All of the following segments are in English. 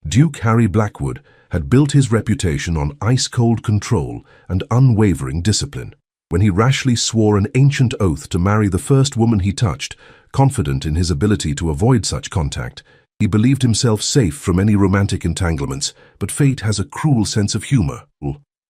Duke Harry Blackwood had built his reputation on ice-cold control and unwavering discipline. When he rashly swore an ancient oath to marry the first woman he touched, confident in his ability to avoid such contact, he believed himself safe from any romantic entanglements, but fate has a cruel sense of humor.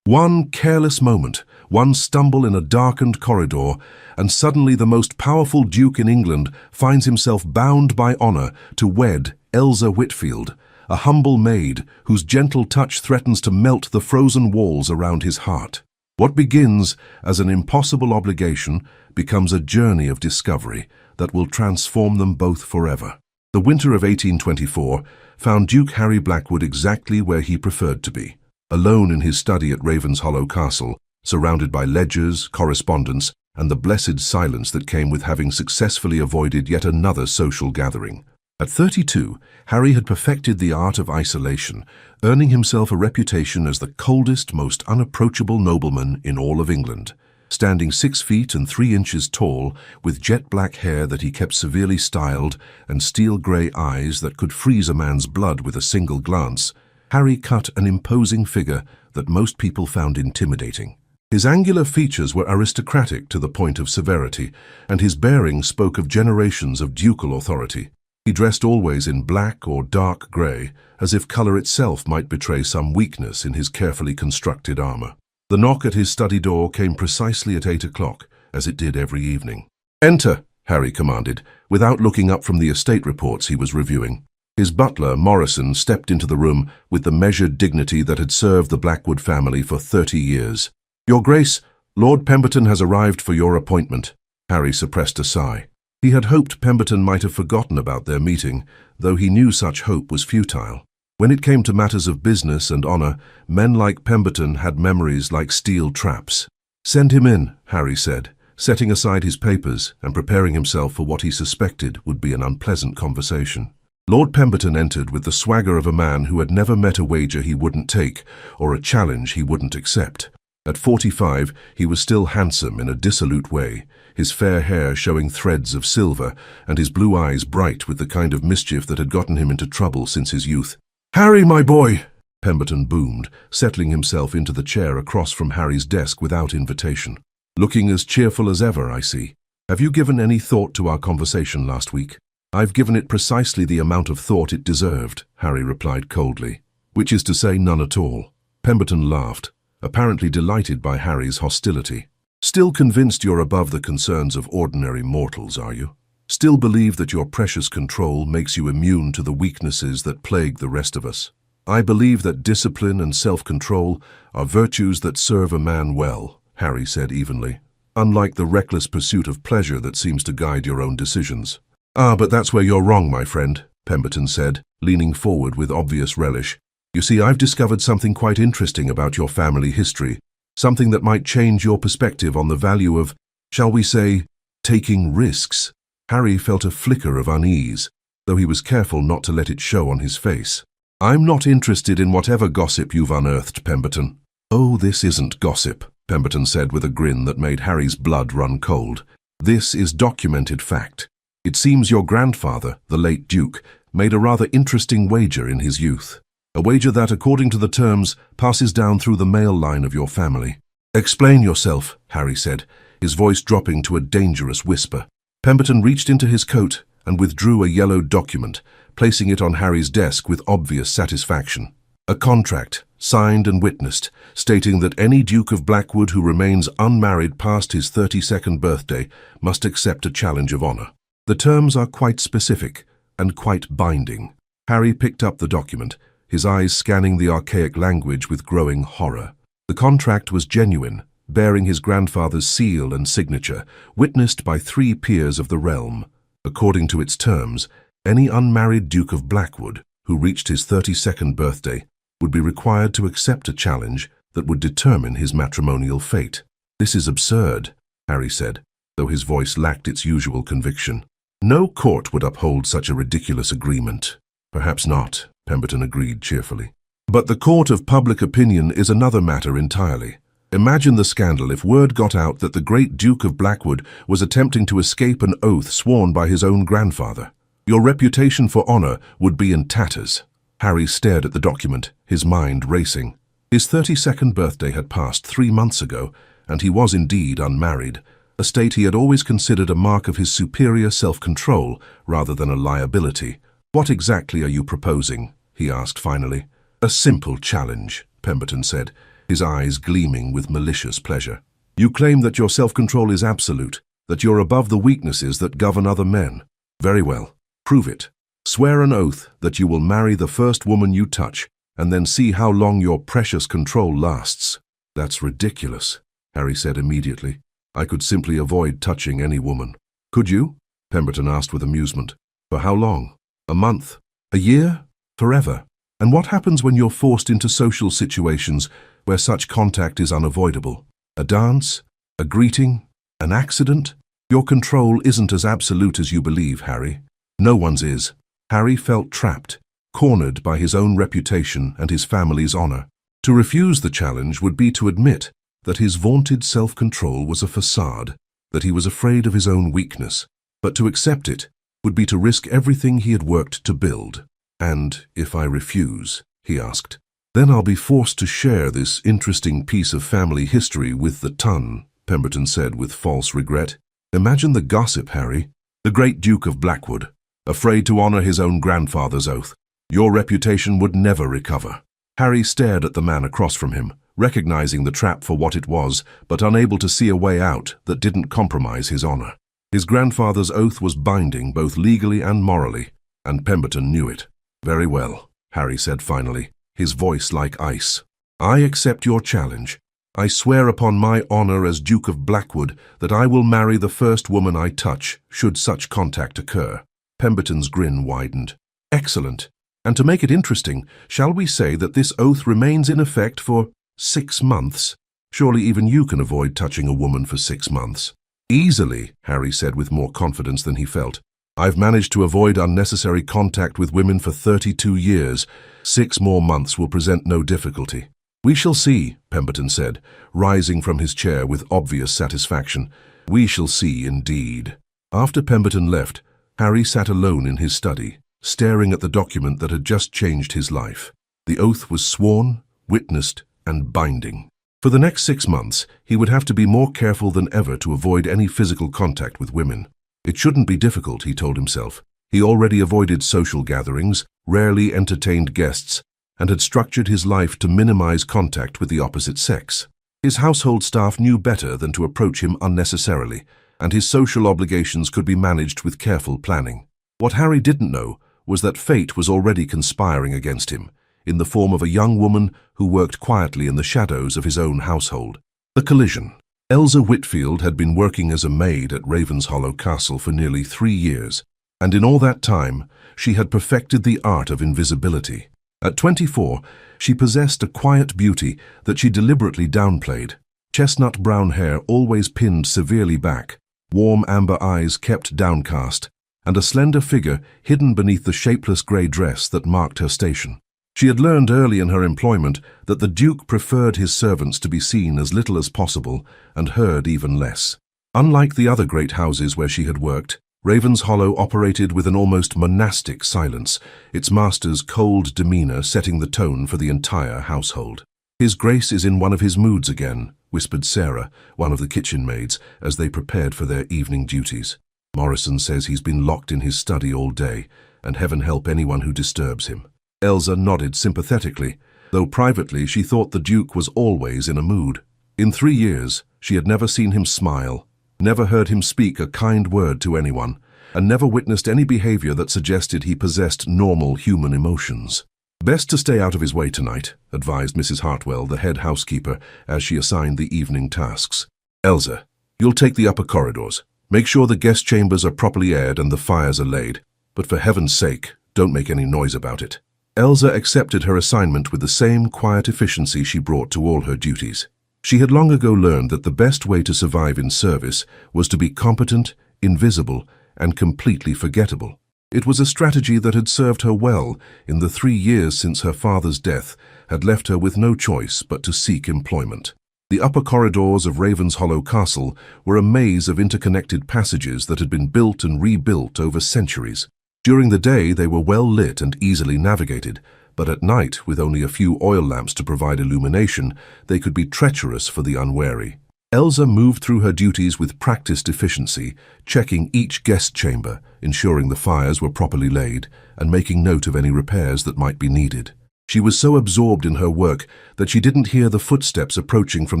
One careless moment, one stumble in a darkened corridor, and suddenly the most powerful duke in England finds himself bound by honor to wed Elsa Whitfield, a humble maid whose gentle touch threatens to melt the frozen walls around his heart. What begins as an impossible obligation becomes a journey of discovery that will transform them both forever. The winter of 1824 found Duke Harry Blackwood exactly where he preferred to be, alone in his study at Ravenshollow Castle, surrounded by ledgers, correspondence, and the blessed silence that came with having successfully avoided yet another social gathering. At 32, Harry had perfected the art of isolation, earning himself a reputation as the coldest, most unapproachable nobleman in all of England. Standing 6 feet and 3 inches tall, with jet-black hair that he kept severely styled and steel-grey eyes that could freeze a man's blood with a single glance, Harry cut an imposing figure that most people found intimidating. His angular features were aristocratic to the point of severity, and his bearing spoke of generations of ducal authority. He dressed always in black or dark grey, as if colour itself might betray some weakness in his carefully constructed armour. The knock at his study door came precisely at 8 o'clock, as it did every evening. "Enter," Harry commanded, without looking up from the estate reports he was reviewing. His butler, Morrison, stepped into the room with the measured dignity that had served the Blackwood family for 30 years. "Your Grace, Lord Pemberton has arrived for your appointment." Harry suppressed a sigh. He had hoped Pemberton might have forgotten about their meeting, though he knew such hope was futile. When it came to matters of business and honor, men like Pemberton had memories like steel traps. "Send him in," Harry said, setting aside his papers and preparing himself for what he suspected would be an unpleasant conversation. Lord Pemberton entered with the swagger of a man who had never met a wager he wouldn't take or a challenge he wouldn't accept. At 45, he was still handsome in a dissolute way, his fair hair showing threads of silver and his blue eyes bright with the kind of mischief that had gotten him into trouble since his youth. "Harry, my boy!" Pemberton boomed, settling himself into the chair across from Harry's desk without invitation. "Looking as cheerful as ever, I see. Have you given any thought to our conversation last week?" "I've given it precisely the amount of thought it deserved," Harry replied coldly. "Which is to say none at all." Pemberton laughed, apparently delighted by Harry's hostility. "Still convinced you're above the concerns of ordinary mortals, are you? Still believe that your precious control makes you immune to the weaknesses that plague the rest of us? I believe that discipline and self-control are virtues that serve a man well," Harry said evenly, "unlike the reckless pursuit of pleasure that seems to guide your own decisions." "Ah, but that's where you're wrong, my friend," Pemberton said, leaning forward with obvious relish. "You see, I've discovered something quite interesting about your family history, something that might change your perspective on the value of, shall we say, taking risks." Harry felt a flicker of unease, though he was careful not to let it show on his face. "I'm not interested in whatever gossip you've unearthed, Pemberton." "Oh, this isn't gossip," Pemberton said with a grin that made Harry's blood run cold. "This is documented fact. It seems your grandfather, the late Duke, made a rather interesting wager in his youth. A wager that, according to the terms, passes down through the male line of your family." "Explain yourself," Harry said, his voice dropping to a dangerous whisper. Pemberton reached into his coat and withdrew a yellow document, placing it on Harry's desk with obvious satisfaction. A contract, signed and witnessed, stating that any Duke of Blackwood who remains unmarried past his 32nd birthday must accept a challenge of honor. The terms are quite specific and quite binding. Harry picked up the document, his eyes scanning the archaic language with growing horror. The contract was genuine, bearing his grandfather's seal and signature, witnessed by 3 peers of the realm. According to its terms, any unmarried Duke of Blackwood who reached his 32nd birthday would be required to accept a challenge that would determine his matrimonial fate. "This is absurd," Harry said, though his voice lacked its usual conviction. "No court would uphold such a ridiculous agreement." "Perhaps not," Pemberton agreed cheerfully. "But the court of public opinion is another matter entirely. Imagine the scandal if word got out that the great Duke of Blackwood was attempting to escape an oath sworn by his own grandfather. Your reputation for honor would be in tatters." Harry stared at the document, his mind racing. His 32nd birthday had passed 3 months ago, and he was indeed unmarried, a state he had always considered a mark of his superior self-control rather than a liability. "What exactly are you proposing?" he asked finally. "A simple challenge," Pemberton said, his eyes gleaming with malicious pleasure. "You claim that your self-control is absolute, that you're above the weaknesses that govern other men. Very well, prove it. Swear an oath that you will marry the first woman you touch, and then see how long your precious control lasts." "That's ridiculous," Harry said immediately. "I could simply avoid touching any woman." "Could you?" Pemberton asked with amusement. "For how long? A month? A year? Forever? And what happens when you're forced into social situations where such contact is unavoidable? A dance? A greeting? An accident? Your control isn't as absolute as you believe, Harry. No one's is." Harry felt trapped, cornered by his own reputation and his family's honor. To refuse the challenge would be to admit that his vaunted self-control was a facade, that he was afraid of his own weakness. But to accept it would be to risk everything he had worked to build. "And if I refuse?" he asked. "Then I'll be forced to share this interesting piece of family history with the ton," Pemberton said with false regret. "Imagine the gossip, Harry. The great Duke of Blackwood, afraid to honor his own grandfather's oath. Your reputation would never recover." Harry stared at the man across from him, recognizing the trap for what it was, but unable to see a way out that didn't compromise his honor. His grandfather's oath was binding both legally and morally, and Pemberton knew it. "Very well," Harry said finally, his voice like ice. "I accept your challenge. I swear upon my honor as Duke of Blackwood that I will marry the first woman I touch, should such contact occur." Pemberton's grin widened. "Excellent. And to make it interesting, shall we say that this oath remains in effect for 6 months? Surely even you can avoid touching a woman for 6 months." "Easily," Harry said with more confidence than he felt. "I've managed to avoid unnecessary contact with women for 32 years. 6 more months will present no difficulty." "We shall see," Pemberton said, rising from his chair with obvious satisfaction. "We shall see indeed." After Pemberton left, Harry sat alone in his study, staring at the document that had just changed his life. The oath was sworn, witnessed, and binding. For the next 6 months, he would have to be more careful than ever to avoid any physical contact with women. It shouldn't be difficult, he told himself. He already avoided social gatherings, rarely entertained guests, and had structured his life to minimize contact with the opposite sex. His household staff knew better than to approach him unnecessarily, and his social obligations could be managed with careful planning. What Harry didn't know was that fate was already conspiring against him, in the form of a young woman who worked quietly in the shadows of his own household. The collision. Elsa Whitfield had been working as a maid at Ravenshollow Castle for nearly 3 years, and in all that time, she had perfected the art of invisibility. At 24, she possessed a quiet beauty that she deliberately downplayed. Chestnut brown hair always pinned severely back, warm amber eyes kept downcast, and a slender figure hidden beneath the shapeless grey dress that marked her station. She had learned early in her employment that the Duke preferred his servants to be seen as little as possible and heard even less. Unlike the other great houses where she had worked, Ravenshollow operated with an almost monastic silence, its master's cold demeanor setting the tone for the entire household. "His Grace is in one of his moods again," whispered Sarah, one of the kitchen maids, as they prepared for their evening duties. "Morrison says he's been locked in his study all day, and heaven help anyone who disturbs him." Elsa nodded sympathetically, though privately she thought the Duke was always in a mood. In 3 years, she had never seen him smile, never heard him speak a kind word to anyone, and never witnessed any behavior that suggested he possessed normal human emotions. "Best to stay out of his way tonight," advised Mrs. Hartwell, the head housekeeper, as she assigned the evening tasks. "Elsa, you'll take the upper corridors. Make sure the guest chambers are properly aired and the fires are laid. But for heaven's sake, don't make any noise about it." Elsa accepted her assignment with the same quiet efficiency she brought to all her duties. She had long ago learned that the best way to survive in service was to be competent, invisible, and completely forgettable. It was a strategy that had served her well in the 3 years since her father's death had left her with no choice but to seek employment. The upper corridors of Ravenshollow Castle were a maze of interconnected passages that had been built and rebuilt over centuries. During the day they were well lit and easily navigated, but at night, with only a few oil lamps to provide illumination, they could be treacherous for the unwary. Elsa moved through her duties with practiced efficiency, checking each guest chamber, ensuring the fires were properly laid, and making note of any repairs that might be needed. She was so absorbed in her work that she didn't hear the footsteps approaching from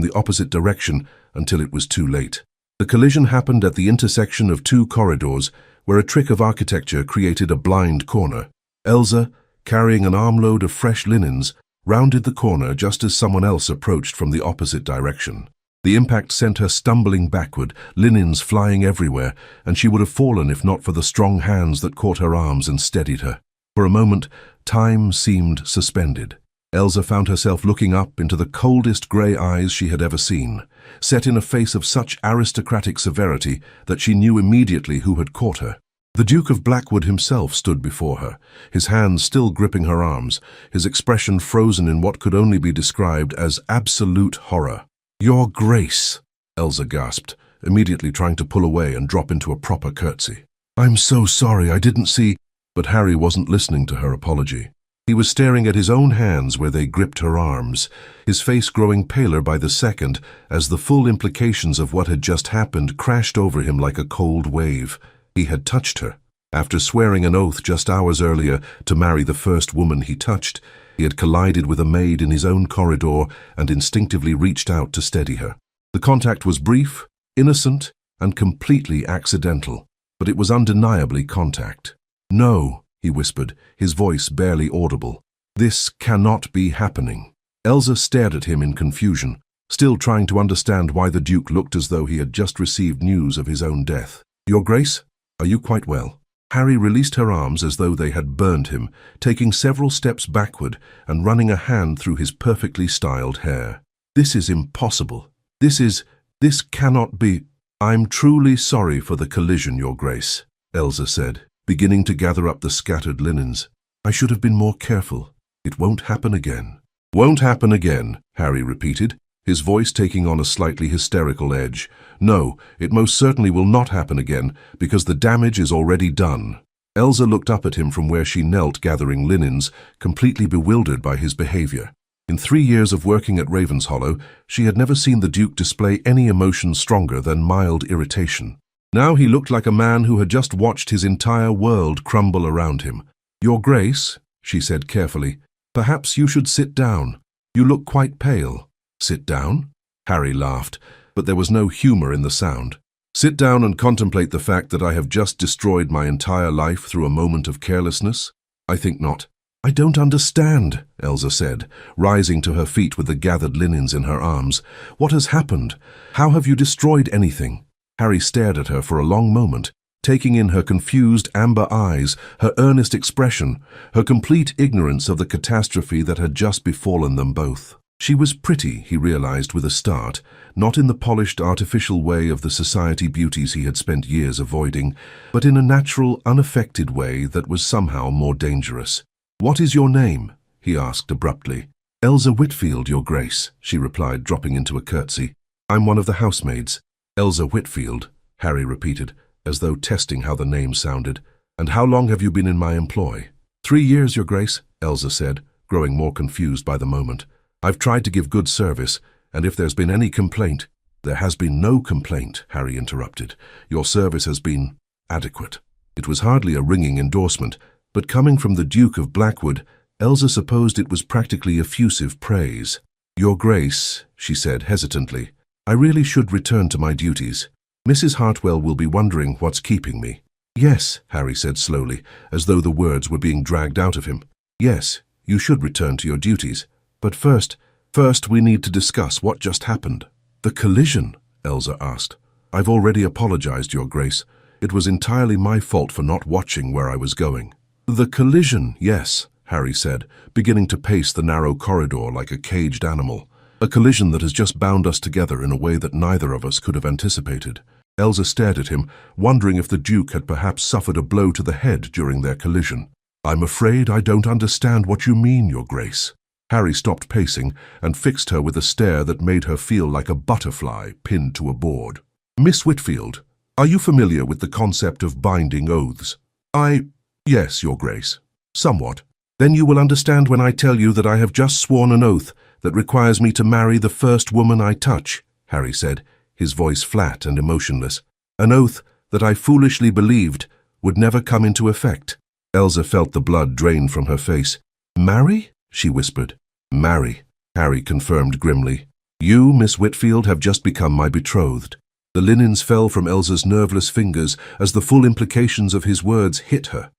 the opposite direction until it was too late. The collision happened at the intersection of two corridors, where a trick of architecture created a blind corner. Elsa, carrying an armload of fresh linens, rounded the corner just as someone else approached from the opposite direction. The impact sent her stumbling backward, linens flying everywhere, and she would have fallen if not for the strong hands that caught her arms and steadied her. For a moment, time seemed suspended. Elsa found herself looking up into the coldest grey eyes she had ever seen, set in a face of such aristocratic severity that she knew immediately who had caught her. The Duke of Blackwood himself stood before her, his hands still gripping her arms, his expression frozen in what could only be described as absolute horror. "Your Grace," Elsa gasped, immediately trying to pull away and drop into a proper curtsy. "I'm so sorry, I didn't see—" But Harry wasn't listening to her apology. He was staring at his own hands where they gripped her arms, his face growing paler by the second as the full implications of what had just happened crashed over him like a cold wave. He had touched her. After swearing an oath just hours earlier to marry the first woman he touched, he had collided with a maid in his own corridor and instinctively reached out to steady her. The contact was brief, innocent, and completely accidental, but it was undeniably contact. "No," he whispered, his voice barely audible. "This cannot be happening." Elsa stared at him in confusion, still trying to understand why the Duke looked as though he had just received news of his own death. "Your Grace, are you quite well?" Harry released her arms as though they had burned him, taking several steps backward and running a hand through his perfectly styled hair. "This is impossible. This cannot be—" "I'm truly sorry for the collision, Your Grace," Elsa said, beginning to gather up the scattered linens. "I should have been more careful. It won't happen again." "Won't happen again," Harry repeated, his voice taking on a slightly hysterical edge. "No, it most certainly will not happen again, because the damage is already done." Elsa looked up at him from where she knelt gathering linens, completely bewildered by his behavior. In 3 years of working at Ravenshollow, she had never seen the Duke display any emotion stronger than mild irritation. Now he looked like a man who had just watched his entire world crumble around him. "Your Grace," she said carefully, "perhaps you should sit down. You look quite pale." "Sit down?" Harry laughed, but there was no humor in the sound. "Sit down and contemplate the fact that I have just destroyed my entire life through a moment of carelessness? I think not." "I don't understand," Elsa said, rising to her feet with the gathered linens in her arms. "What has happened? How have you destroyed anything?" Harry stared at her for a long moment, taking in her confused amber eyes, her earnest expression, her complete ignorance of the catastrophe that had just befallen them both. She was pretty, he realized with a start, not in the polished, artificial way of the society beauties he had spent years avoiding, but in a natural, unaffected way that was somehow more dangerous. "What is your name?" he asked abruptly. "Elsa Whitfield, Your Grace," she replied, dropping into a curtsy. "I'm one of the housemaids." "Elsa Whitfield," Harry repeated, as though testing how the name sounded. "And how long have you been in my employ?" 3 years, Your Grace," Elsa said, growing more confused by the moment. "I've tried to give good service, and if there's been any complaint—" "There has been no complaint," Harry interrupted. "Your service has been adequate." It was hardly a ringing endorsement, but coming from the Duke of Blackwood, Elsa supposed it was practically effusive praise. "Your Grace," she said hesitantly, "I really should return to my duties. Mrs. Hartwell will be wondering what's keeping me." "Yes," Harry said slowly, as though the words were being dragged out of him. "Yes, you should return to your duties. But first we need to discuss what just happened." "The collision?" Elsa asked. "I've already apologized, Your Grace. It was entirely my fault for not watching where I was going." "The collision, yes," Harry said, beginning to pace the narrow corridor like a caged animal. "A collision that has just bound us together in a way that neither of us could have anticipated." Elsa stared at him, wondering if the Duke had perhaps suffered a blow to the head during their collision. "I'm afraid I don't understand what you mean, Your Grace." Harry stopped pacing and fixed her with a stare that made her feel like a butterfly pinned to a board. "Miss Whitfield, are you familiar with the concept of binding oaths?" Yes, Your Grace. Somewhat." Then you will understand when I tell you that I have just sworn an oath that requires me to marry the first woman I touch, Harry said, his voice flat and emotionless. An oath that I foolishly believed would never come into effect. Elsa felt the blood drain from her face. Marry? She whispered. Marry, Harry confirmed grimly. You, Miss Whitfield, have just become my betrothed. The linens fell from Elsa's nerveless fingers as the full implications of his words hit her.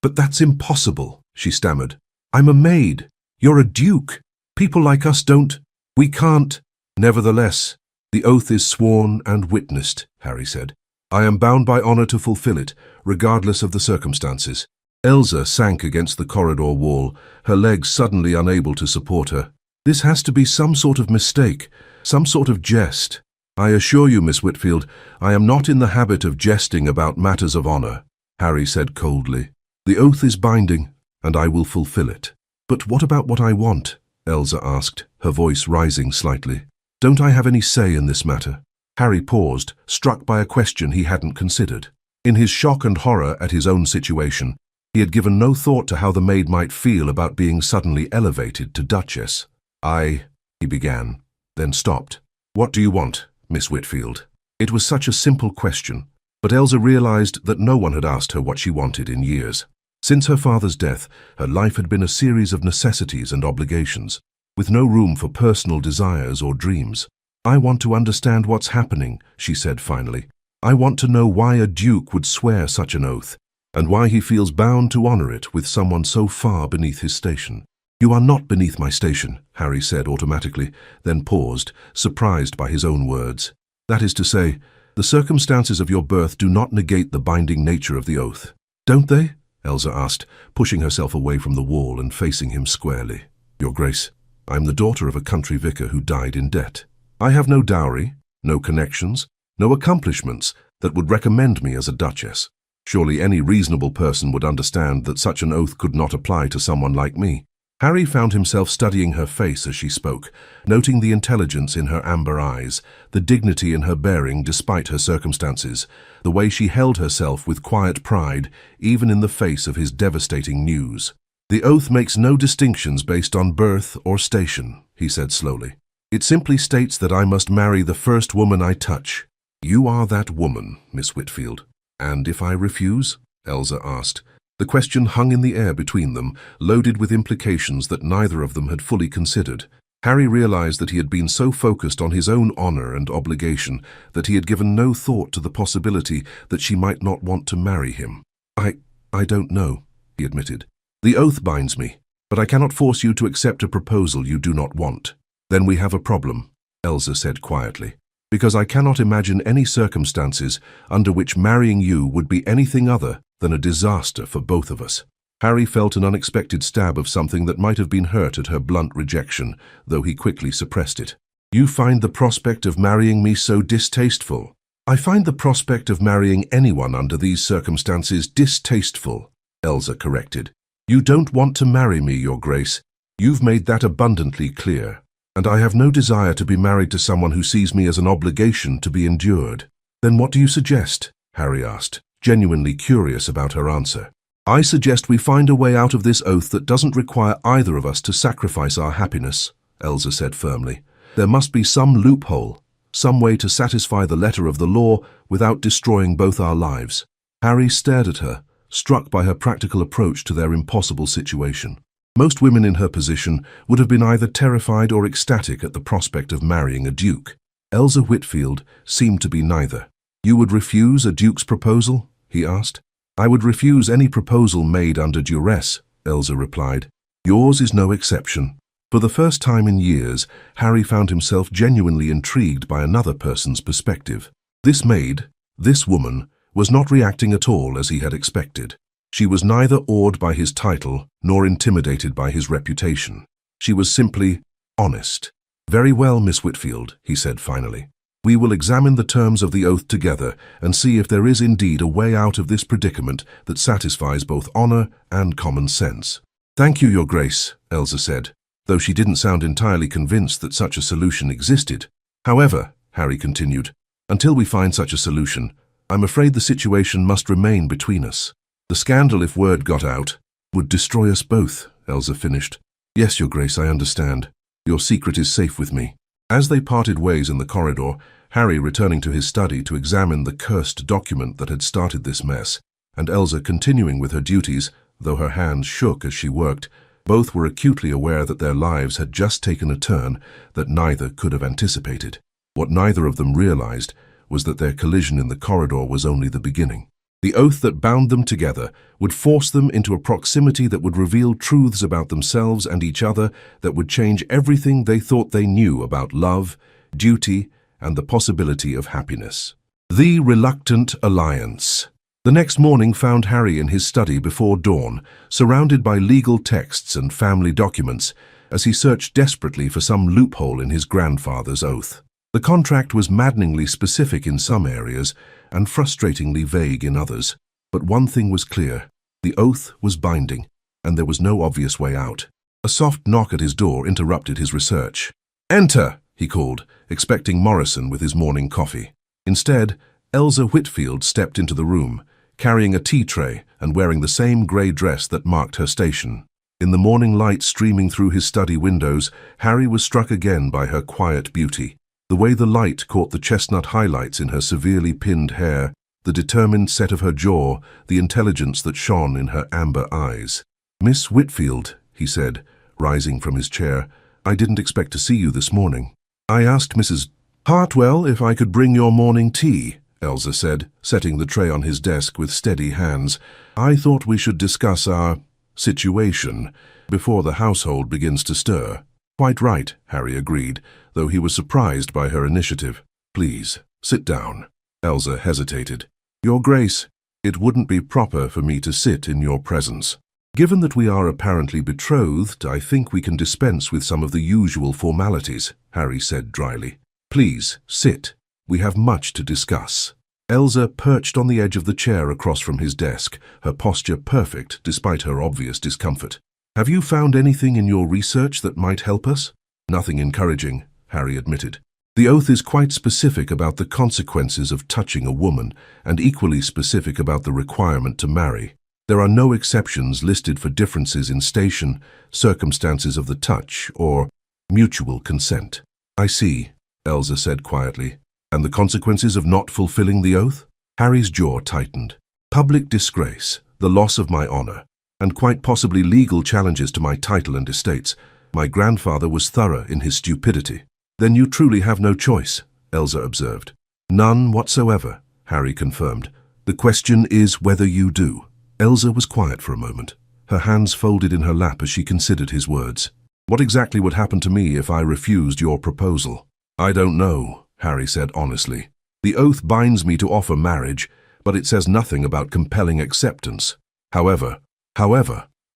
But that's impossible, she stammered. I'm a maid. You're a duke. People like us don't. We can't. Nevertheless, the oath is sworn and witnessed, Harry said. I am bound by honor to fulfill it, regardless of the circumstances. Elsa sank against the corridor wall, her legs suddenly unable to support her. This has to be some sort of mistake, some sort of jest. I assure you, Miss Whitfield, I am not in the habit of jesting about matters of honor, Harry said coldly. The oath is binding, and I will fulfill it. But what about what I want? Elsa asked, her voice rising slightly. Don't I have any say in this matter? Harry paused, struck by a question he hadn't considered. In his shock and horror at his own situation, he had given no thought to how the maid might feel about being suddenly elevated to Duchess. He began, then stopped. What do you want, Miss Whitfield? It was such a simple question, but Elsa realized that no one had asked her what she wanted in years. Since her father's death, her life had been a series of necessities and obligations, with no room for personal desires or dreams. I want to understand what's happening, she said finally. I want to know why a duke would swear such an oath, and why he feels bound to honor it with someone so far beneath his station. You are not beneath my station, Harry said automatically, then paused, surprised by his own words. That is to say, the circumstances of your birth do not negate the binding nature of the oath. Don't they? Elsa asked, pushing herself away from the wall and facing him squarely. Your Grace, I am the daughter of a country vicar who died in debt. I have no dowry, no connections, no accomplishments that would recommend me as a duchess. Surely any reasonable person would understand that such an oath could not apply to someone like me. Harry found himself studying her face as she spoke, noting the intelligence in her amber eyes, the dignity in her bearing despite her circumstances, the way she held herself with quiet pride, even in the face of his devastating news. The oath makes no distinctions based on birth or station, he said slowly. It simply states that I must marry the first woman I touch. You are that woman, Miss Whitfield. And if I refuse? Elsa asked. The question hung in the air between them, loaded with implications that neither of them had fully considered. Harry realized that he had been so focused on his own honor and obligation that he had given no thought to the possibility that she might not want to marry him. I don't know, he admitted. The oath binds me, but I cannot force you to accept a proposal you do not want. Then we have a problem, Elsa said quietly, because I cannot imagine any circumstances under which marrying you would be anything other than a disaster for both of us. Harry felt an unexpected stab of something that might have been hurt at her blunt rejection, though he quickly suppressed it. You find the prospect of marrying me so distasteful? I find the prospect of marrying anyone under these circumstances distasteful, Elsa corrected. You don't want to marry me, Your Grace. You've made that abundantly clear. And I have no desire to be married to someone who sees me as an obligation to be endured. Then what do you suggest? Harry asked, genuinely curious about her answer. I suggest we find a way out of this oath that doesn't require either of us to sacrifice our happiness, Elsa said firmly. There must be some loophole, some way to satisfy the letter of the law without destroying both our lives. Harry stared at her, struck by her practical approach to their impossible situation. Most women in her position would have been either terrified or ecstatic at the prospect of marrying a duke. Elsa Whitfield seemed to be neither. You would refuse a duke's proposal? He asked. I would refuse any proposal made under duress, Elsa replied. Yours is no exception. For the first time in years, Harry found himself genuinely intrigued by another person's perspective. This maid, this woman, was not reacting at all as he had expected. She was neither awed by his title nor intimidated by his reputation. She was simply honest. Very well, Miss Whitfield, he said finally. We will examine the terms of the oath together and see if there is indeed a way out of this predicament that satisfies both honor and common sense. Thank you, Your Grace, Elsa said, though she didn't sound entirely convinced that such a solution existed. However, Harry continued, until we find such a solution, I'm afraid the situation must remain between us. The scandal, if word got out, Would destroy us both, Elsa finished. Yes, Your Grace, I understand. Your secret is safe with me. As they parted ways in the corridor, Harry returning to his study to examine the cursed document that had started this mess, and Elsa continuing with her duties, though her hands shook as she worked, both were acutely aware that their lives had just taken a turn that neither could have anticipated. What neither of them realized was that their collision in the corridor was only the beginning. The oath that bound them together would force them into a proximity that would reveal truths about themselves and each other that would change everything they thought they knew about love, duty, and the possibility of happiness. The Reluctant Alliance. The next morning found Harry in his study before dawn, surrounded by legal texts and family documents, as he searched desperately for some loophole in his grandfather's oath. The contract was maddeningly specific in some areas and frustratingly vague in others. But one thing was clear: the oath was binding, and there was no obvious way out. A soft knock at his door interrupted his research. "Enter!" he called, expecting Morrison with his morning coffee. Instead, Elsa Whitfield stepped into the room, carrying a tea tray and wearing the same grey dress that marked her station. In the morning light streaming through his study windows, Harry was struck again by her quiet beauty. The way the light caught the chestnut highlights in her severely pinned hair, the determined set of her jaw, the intelligence that shone in her amber eyes. "Miss Whitfield," he said, rising from his chair, "I didn't expect to see you this morning." "I asked Mrs. Hartwell if I could bring your morning tea," Elsa said, setting the tray on his desk with steady hands. "I thought we should discuss our situation before the household begins to stir." "Quite right," Harry agreed, though he was surprised by her initiative. "Please, sit down." Elsa hesitated. "Your Grace, it wouldn't be proper for me to sit in your presence. Given that we are apparently betrothed, I think we can dispense with some of the usual formalities," Harry said dryly. "Please, sit. We have much to discuss." Elsa perched on the edge of the chair across from his desk, her posture perfect despite her obvious discomfort. "Have you found anything in your research that might help us?" "Nothing encouraging," Harry admitted. "The oath is quite specific about the consequences of touching a woman, and equally specific about the requirement to marry. There are no exceptions listed for differences in station, circumstances of the touch, or mutual consent." "I see," Elsa said quietly. "And the consequences of not fulfilling the oath?" Harry's jaw tightened. "Public disgrace, the loss of my honor, and quite possibly legal challenges to my title and estates. My grandfather was thorough in his stupidity." "Then you truly have no choice," Elsa observed. "None whatsoever," Harry confirmed. "The question is whether you do." Elsa was quiet for a moment, her hands folded in her lap as she considered his words. "What exactly would happen to me if I refused your proposal?" "I don't know," Harry said honestly. "The oath binds me to offer marriage, but it says nothing about compelling acceptance. However,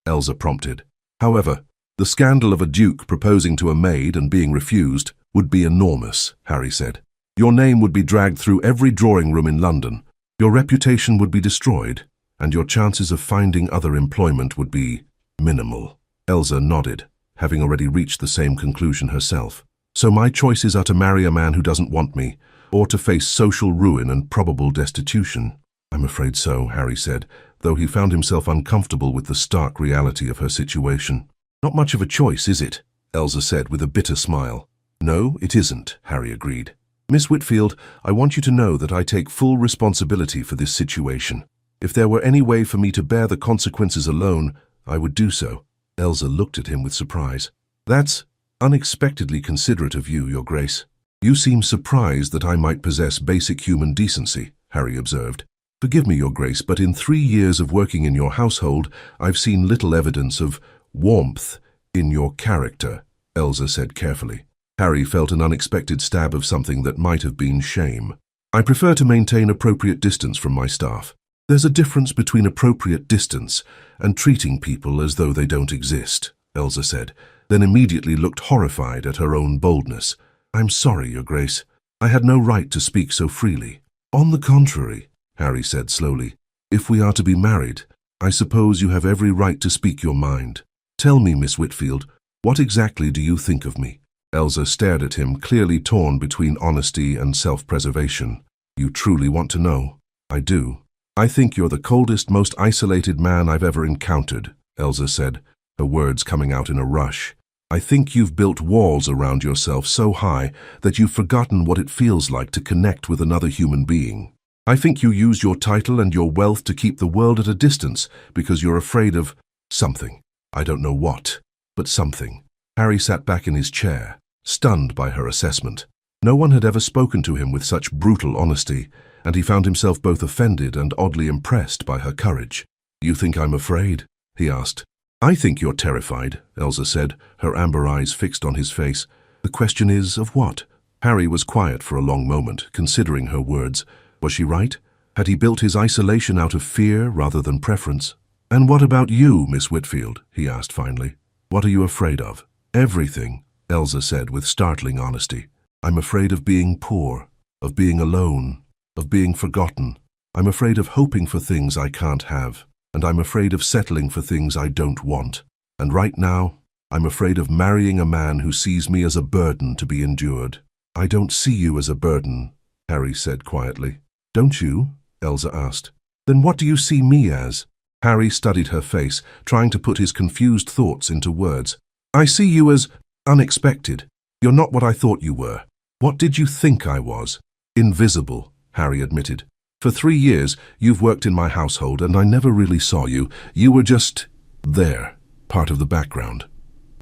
Elsa prompted. "However, the scandal of a duke proposing to a maid and being refused would be enormous," Harry said. "Your name would be dragged through every drawing room in London. Your reputation would be destroyed, and your chances of finding other employment would be minimal." Elsa nodded, having already reached the same conclusion herself. "So my choices are to marry a man who doesn't want me, or to face social ruin and probable destitution?" "I'm afraid so," Harry said, though he found himself uncomfortable with the stark reality of her situation. "Not much of a choice, is it?" Elsa said with a bitter smile. "No, it isn't," Harry agreed. "Miss Whitfield, I want you to know that I take full responsibility for this situation. If there were any way for me to bear the consequences alone, I would do so." Elsa looked at him with surprise. "That's unexpectedly considerate of you, Your Grace." "You seem surprised that I might possess basic human decency," Harry observed. "Forgive me, Your Grace, but in 3 years of working in your household, I've seen little evidence of warmth in your character," Elsa said carefully. Harry felt an unexpected stab of something that might have been shame. "I prefer to maintain appropriate distance from my staff." "There's a difference between appropriate distance and treating people as though they don't exist," Elsa said, then immediately looked horrified at her own boldness. "I'm sorry, Your Grace. I had no right to speak so freely." "On the contrary," Harry said slowly, "if we are to be married, I suppose you have every right to speak your mind. Tell me, Miss Whitfield, what exactly do you think of me?" Elsa stared at him, clearly torn between honesty and self-preservation. "You truly want to know?" "I do. I think you're the coldest, most isolated man I've ever encountered," Elsa said, her words coming out in a rush. I think you've built walls around yourself so high that you've forgotten what it feels like to connect with another human being. I think you use your title and your wealth to keep the world at a distance because you're afraid of something. I don't know what, but something. Harry sat back in his chair, stunned by her assessment. No one had ever spoken to him with such brutal honesty, and he found himself both offended and oddly impressed by her courage. You think I'm afraid? He asked. I think you're terrified, Elsa said, her amber eyes fixed on his face. The question is, of what? Harry was quiet for a long moment, considering her words. Was she right? Had he built his isolation out of fear rather than preference? And what about you, Miss Whitfield? He asked finally. What are you afraid of? Everything, Elsa said with startling honesty. I'm afraid of being poor, of being alone, of being forgotten. I'm afraid of hoping for things I can't have. And I'm afraid of settling for things I don't want. And right now, I'm afraid of marrying a man who sees me as a burden to be endured. I don't see you as a burden, Harry said quietly. Don't you? Elsa asked. Then what do you see me as? Harry studied her face, trying to put his confused thoughts into words. I see you as unexpected. You're not what I thought you were. What did you think I was? Invisible, Harry admitted. For 3 years, you've worked in my household and I never really saw you. You were just there, part of the background.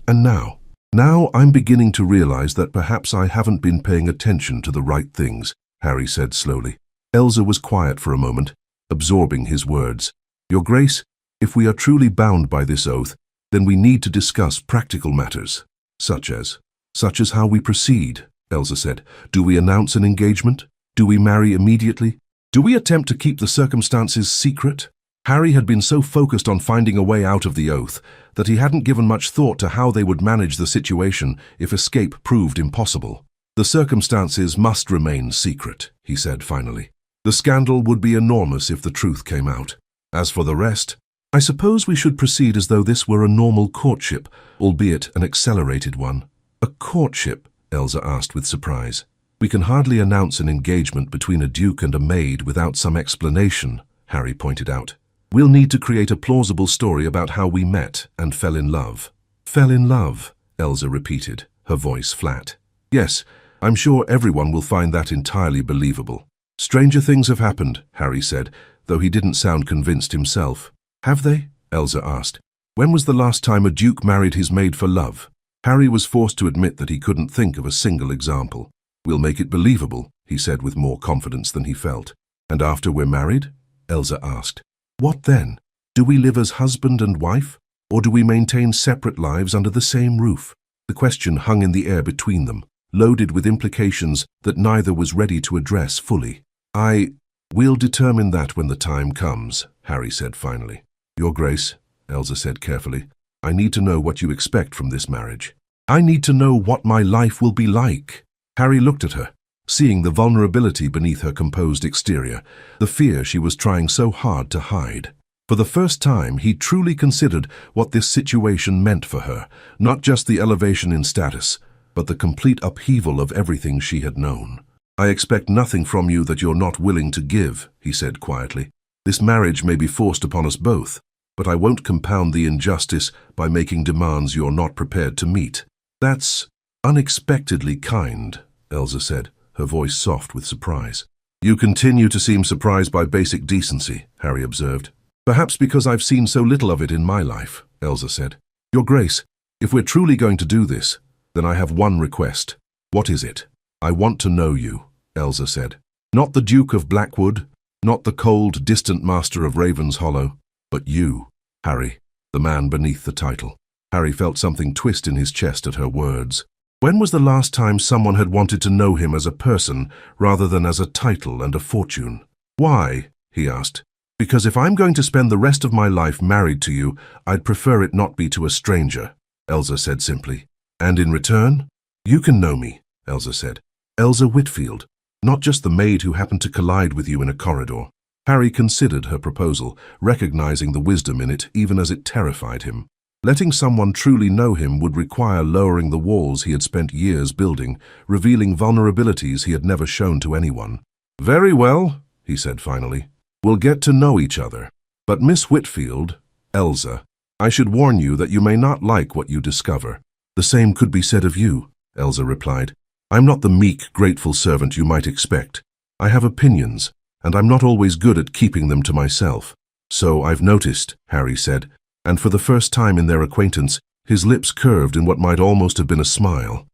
And now I'm beginning to realize that perhaps I haven't been paying attention to the right things, Harry said slowly. Elsa was quiet for a moment, absorbing his words. Your Grace, if we are truly bound by this oath, then we need to discuss practical matters, such as how we proceed, Elsa said. Do we announce an engagement? Do we marry immediately? Do we attempt to keep the circumstances secret? Harry had been so focused on finding a way out of the oath that he hadn't given much thought to how they would manage the situation if escape proved impossible. The circumstances must remain secret, he said finally. The scandal would be enormous if the truth came out. As for the rest, I suppose we should proceed as though this were a normal courtship, albeit an accelerated one. A courtship? Elsa asked with surprise. We can hardly announce an engagement between a duke and a maid without some explanation, Harry pointed out. We'll need to create a plausible story about how we met and fell in love. Fell in love, Elsa repeated, her voice flat. Yes, I'm sure everyone will find that entirely believable. Stranger things have happened, Harry said, though he didn't sound convinced himself. Have they? Elsa asked. When was the last time a duke married his maid for love? Harry was forced to admit that he couldn't think of a single example. We'll make it believable, he said with more confidence than he felt. And after we're married? Elsa asked. What then? Do we live as husband and wife? Or do we maintain separate lives under the same roof? The question hung in the air between them, loaded with implications that neither was ready to address fully. We'll determine that when the time comes, Harry said finally. Your Grace, Elsa said carefully, I need to know what you expect from this marriage. I need to know what my life will be like. Harry looked at her, seeing the vulnerability beneath her composed exterior, the fear she was trying so hard to hide. For the first time, he truly considered what this situation meant for her, not just the elevation in status, but the complete upheaval of everything she had known. I expect nothing from you that you're not willing to give, he said quietly. This marriage may be forced upon us both, but I won't compound the injustice by making demands you're not prepared to meet. That's unexpectedly kind, Elsa said, her voice soft with surprise. You continue to seem surprised by basic decency, Harry observed. Perhaps because I've seen so little of it in my life, Elsa said. Your Grace, if we're truly going to do this, then I have one request. What is it? I want to know you, Elsa said. Not the Duke of Blackwood, not the cold, distant master of Raven's Hollow, but you, Harry, the man beneath the title. Harry felt something twist in his chest at her words. When was the last time someone had wanted to know him as a person rather than as a title and a fortune? Why? He asked. Because if I'm going to spend the rest of my life married to you, I'd prefer it not be to a stranger, Elsa said simply. And in return? You can know me, Elsa said. Elsa Whitfield, not just the maid who happened to collide with you in a corridor. Harry considered her proposal, recognizing the wisdom in it even as it terrified him. Letting someone truly know him would require lowering the walls he had spent years building, revealing vulnerabilities he had never shown to anyone. Very well, he said finally. We'll get to know each other. But Miss Whitfield, Elsa, I should warn you that you may not like what you discover. The same could be said of you, Elsa replied. I'm not the meek, grateful servant you might expect. I have opinions, and I'm not always good at keeping them to myself. So I've noticed, Harry said, and for the first time in their acquaintance, his lips curved in what might almost have been a smile.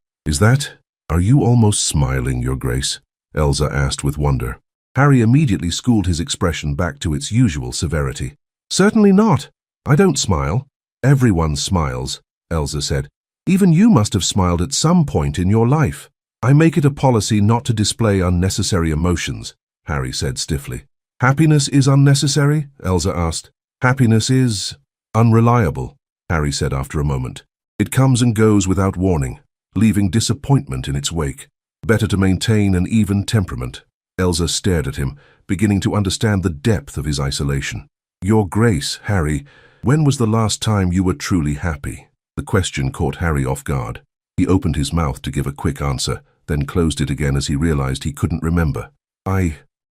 Are you almost smiling, Your Grace? Elsa asked with wonder. Harry immediately schooled his expression back to its usual severity. Certainly not. I don't smile. Everyone smiles, Elsa said. Even you must have smiled at some point in your life. I make it a policy not to display unnecessary emotions, Harry said stiffly. Happiness is unnecessary? Elsa asked. Happiness is unreliable, Harry said after a moment. It comes and goes without warning, leaving disappointment in its wake. Better to maintain an even temperament. Elsa stared at him, beginning to understand the depth of his isolation. Your Grace, Harry, when was the last time you were truly happy? The question caught Harry off guard. He opened his mouth to give a quick answer, then closed it again as he realized he couldn't remember.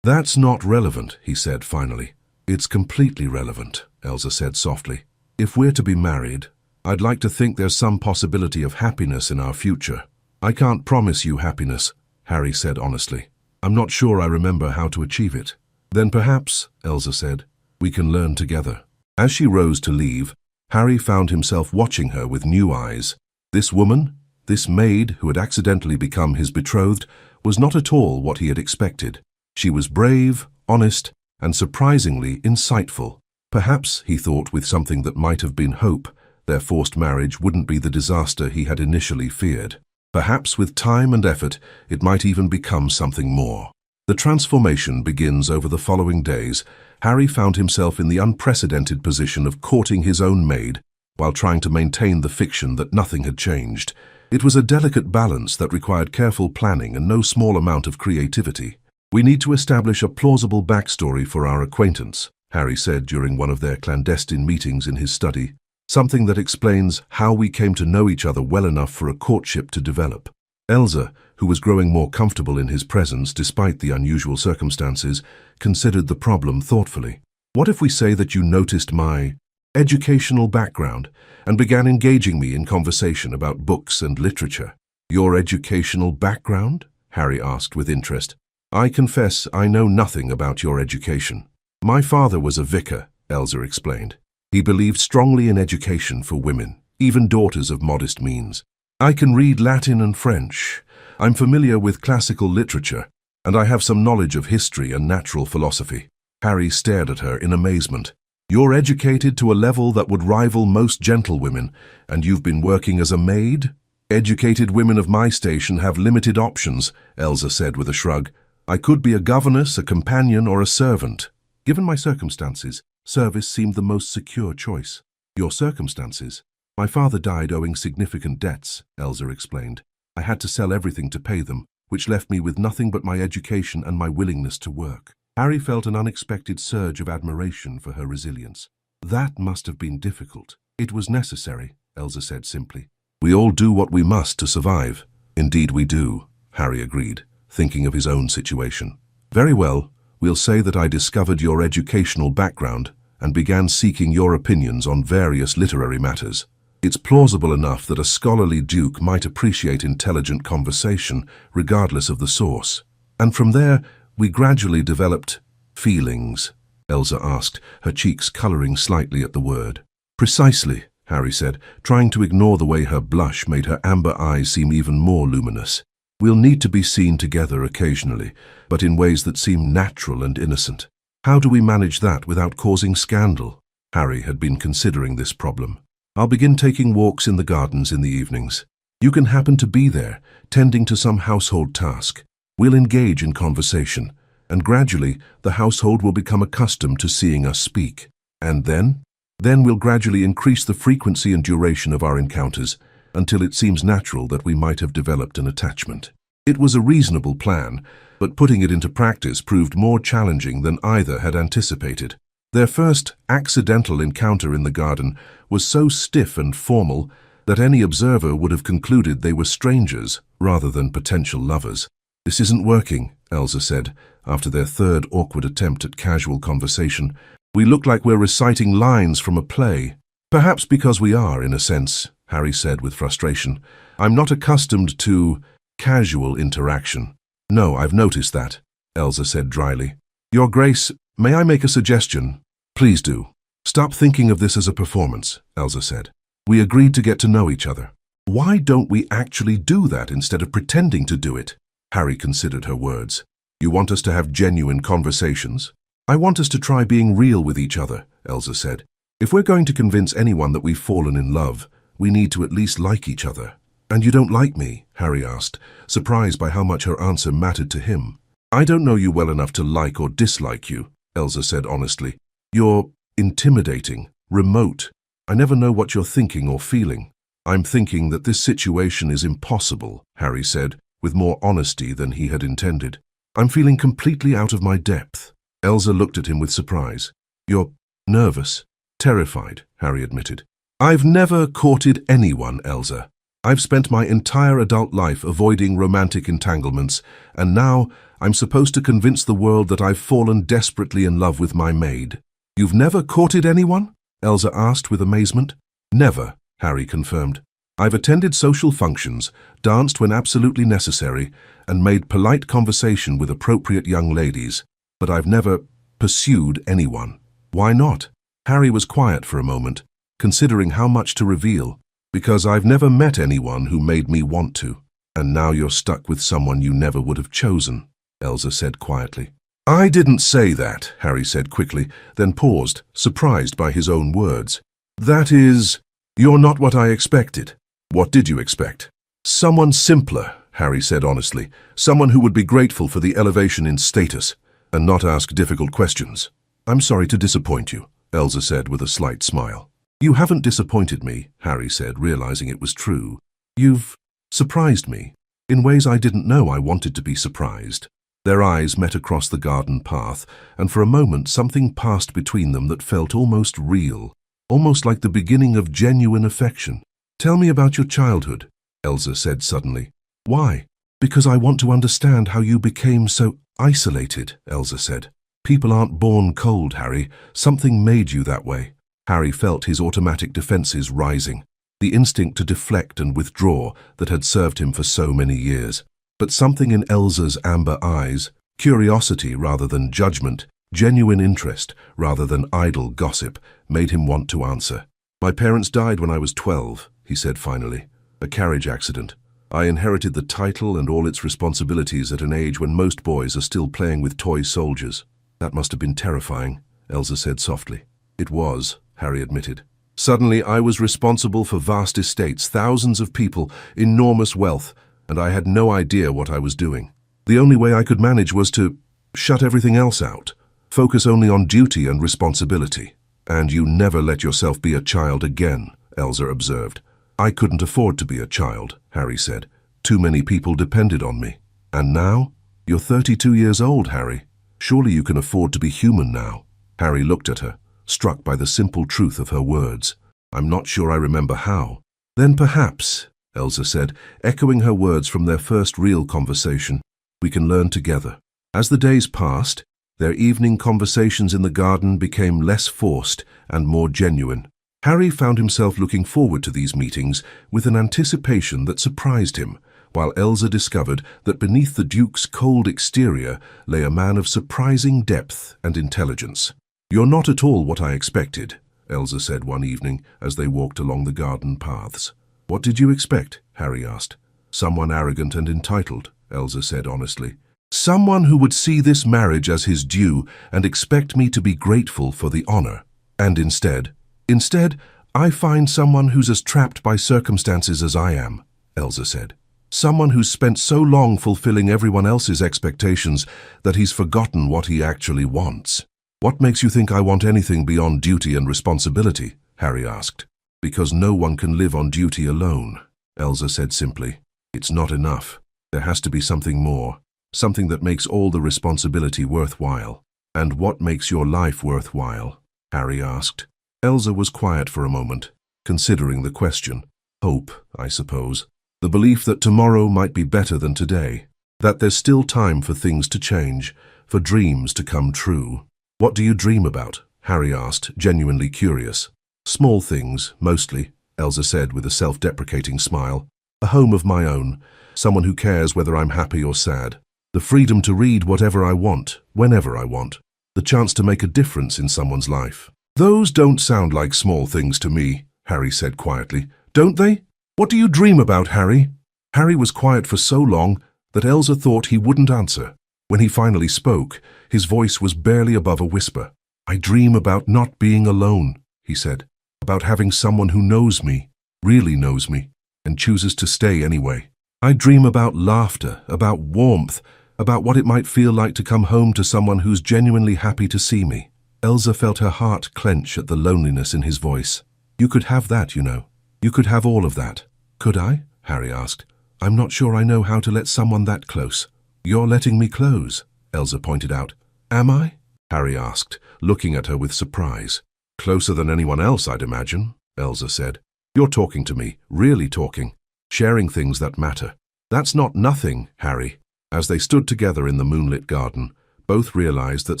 That's not relevant, he said finally. It's completely relevant, Elsa said softly. If we're to be married, I'd like to think there's some possibility of happiness in our future. I can't promise you happiness, Harry said honestly. I'm not sure I remember how to achieve it. Then perhaps, Elsa said, we can learn together. As she rose to leave, Harry found himself watching her with new eyes. This woman, this maid who had accidentally become his betrothed, was not at all what he had expected. She was brave, honest, and surprisingly insightful. Perhaps, he thought with something that might have been hope, their forced marriage wouldn't be the disaster he had initially feared. Perhaps with time and effort, it might even become something more. The transformation begins over the following days. Harry found himself in the unprecedented position of courting his own maid, while trying to maintain the fiction that nothing had changed. It was a delicate balance that required careful planning and no small amount of creativity. We need to establish a plausible backstory for our acquaintance, Harry said during one of their clandestine meetings in his study. Something that explains how we came to know each other well enough for a courtship to develop. Elsa, who was growing more comfortable in his presence despite the unusual circumstances, considered the problem thoughtfully. What if we say that you noticed my educational background and began engaging me in conversation about books and literature? Your educational background? Harry asked with interest. I confess I know nothing about your education. My father was a vicar, Elsa explained. He believed strongly in education for women, even daughters of modest means. I can read Latin and French. I'm familiar with classical literature, and I have some knowledge of history and natural philosophy. Harry stared at her in amazement. You're educated to a level that would rival most gentlewomen, and you've been working as a maid? Educated women of my station have limited options, Elsa said with a shrug. I could be a governess, a companion, or a servant. Given my circumstances, service seemed the most secure choice. Your circumstances? My father died owing significant debts, Elsa explained. I had to sell everything to pay them, which left me with nothing but my education and my willingness to work. Harry felt an unexpected surge of admiration for her resilience. That must have been difficult. It was necessary, Elsa said simply. We all do what we must to survive. Indeed we do, Harry agreed, thinking of his own situation. Very well, we'll say that I discovered your educational background and began seeking your opinions on various literary matters. It's plausible enough that a scholarly duke might appreciate intelligent conversation, regardless of the source. And from there, we gradually developed feelings, Elsa asked, her cheeks coloring slightly at the word. Precisely, Harry said, trying to ignore the way her blush made her amber eyes seem even more luminous. We'll need to be seen together occasionally, but in ways that seem natural and innocent. How do we manage that without causing scandal? Harry had been considering this problem. I'll begin taking walks in the gardens in the evenings. You can happen to be there, tending to some household task. We'll engage in conversation, and gradually the household will become accustomed to seeing us speak. And then we'll gradually increase the frequency and duration of our encounters, until it seems natural that we might have developed an attachment. It was a reasonable plan, but putting it into practice proved more challenging than either had anticipated. Their first accidental encounter in the garden was so stiff and formal that any observer would have concluded they were strangers rather than potential lovers. This isn't working, Elsa said, after their third awkward attempt at casual conversation. We look like we're reciting lines from a play. Perhaps because we are, in a sense, Harry said with frustration. I'm not accustomed to casual interaction. No, I've noticed that, Elsa said dryly. Your Grace, may I make a suggestion? Please do. Stop thinking of this as a performance, Elsa said. We agreed to get to know each other. Why don't we actually do that instead of pretending to do it? Harry considered her words. You want us to have genuine conversations? I want us to try being real with each other, Elsa said. If we're going to convince anyone that we've fallen in love, we need to at least like each other. And you don't like me? Harry asked, surprised by how much her answer mattered to him. I don't know you well enough to like or dislike you, Elsa said honestly. You're intimidating, remote. I never know what you're thinking or feeling. I'm thinking that this situation is impossible, Harry said, with more honesty than he had intended. I'm feeling completely out of my depth. Elsa looked at him with surprise. You're nervous, terrified, Harry admitted. I've never courted anyone, Elsa. I've spent my entire adult life avoiding romantic entanglements, and now I'm supposed to convince the world that I've fallen desperately in love with my maid. You've never courted anyone? Elsa asked with amazement. Never, Harry confirmed. I've attended social functions, danced when absolutely necessary, and made polite conversation with appropriate young ladies, but I've never pursued anyone. Why not? Harry was quiet for a moment, considering how much to reveal. Because I've never met anyone who made me want to. And now you're stuck with someone you never would have chosen, Elsa said quietly. I didn't say that, Harry said quickly, then paused, surprised by his own words. That is, you're not what I expected. What did you expect? Someone simpler, Harry said honestly. Someone who would be grateful for the elevation in status, and not ask difficult questions. I'm sorry to disappoint you, Elsa said with a slight smile. You haven't disappointed me, Harry said, realizing it was true. You've surprised me, in ways I didn't know I wanted to be surprised. Their eyes met across the garden path, and for a moment something passed between them that felt almost real, almost like the beginning of genuine affection. Tell me about your childhood, Elsa said suddenly. Why? Because I want to understand how you became so isolated, Elsa said. People aren't born cold, Harry. Something made you that way. Harry felt his automatic defenses rising, the instinct to deflect and withdraw that had served him for so many years. But something in Elsa's amber eyes, curiosity rather than judgment, genuine interest rather than idle gossip, made him want to answer. My parents died when I was 12, he said finally. A carriage accident. I inherited the title and all its responsibilities at an age when most boys are still playing with toy soldiers. That must have been terrifying, Elsa said softly. It was, Harry admitted. Suddenly I was responsible for vast estates, thousands of people, enormous wealth, and I had no idea what I was doing. The only way I could manage was to shut everything else out, focus only on duty and responsibility. And you never let yourself be a child again, Elsa observed. I couldn't afford to be a child, Harry said. Too many people depended on me. And now? You're 32 years old, Harry. Surely you can afford to be human now. Harry looked at her, struck by the simple truth of her words. I'm not sure I remember how. Then perhaps, Elsa said, echoing her words from their first real conversation, we can learn together. As the days passed, their evening conversations in the garden became less forced and more genuine. Harry found himself looking forward to these meetings with an anticipation that surprised him, while Elsa discovered that beneath the Duke's cold exterior lay a man of surprising depth and intelligence. You're not at all what I expected, Elsa said one evening as they walked along the garden paths. What did you expect? Harry asked. Someone arrogant and entitled, Elsa said honestly. Someone who would see this marriage as his due and expect me to be grateful for the honor. And instead, I find someone who's as trapped by circumstances as I am, Elsa said. Someone who's spent so long fulfilling everyone else's expectations that he's forgotten what he actually wants. What makes you think I want anything beyond duty and responsibility? Harry asked. Because no one can live on duty alone, Elsa said simply. It's not enough. There has to be something more, something that makes all the responsibility worthwhile. And what makes your life worthwhile? Harry asked. Elsa was quiet for a moment, considering the question. Hope, I suppose. The belief that tomorrow might be better than today, that there's still time for things to change, for dreams to come true. What do you dream about? Harry asked, genuinely curious. Small things, mostly, Elsa said with a self-deprecating smile. A home of my own, someone who cares whether I'm happy or sad. The freedom to read whatever I want, whenever I want. The chance to make a difference in someone's life. Those don't sound like small things to me, Harry said quietly. Don't they? What do you dream about, Harry? Harry was quiet for so long that Elsa thought he wouldn't answer. When he finally spoke, his voice was barely above a whisper. I dream about not being alone, he said. About having someone who knows me, really knows me, and chooses to stay anyway. I dream about laughter, about warmth, about what it might feel like to come home to someone who's genuinely happy to see me. Elsa felt her heart clench at the loneliness in his voice. You could have that, you know. You could have all of that. Could I? Harry asked. I'm not sure I know how to let someone that close. You're letting me close, Elsa pointed out. Am I? Harry asked, looking at her with surprise. Closer than anyone else, I'd imagine, Elsa said. You're talking to me, really talking, sharing things that matter. That's not nothing, Harry. As they stood together in the moonlit garden, both realized that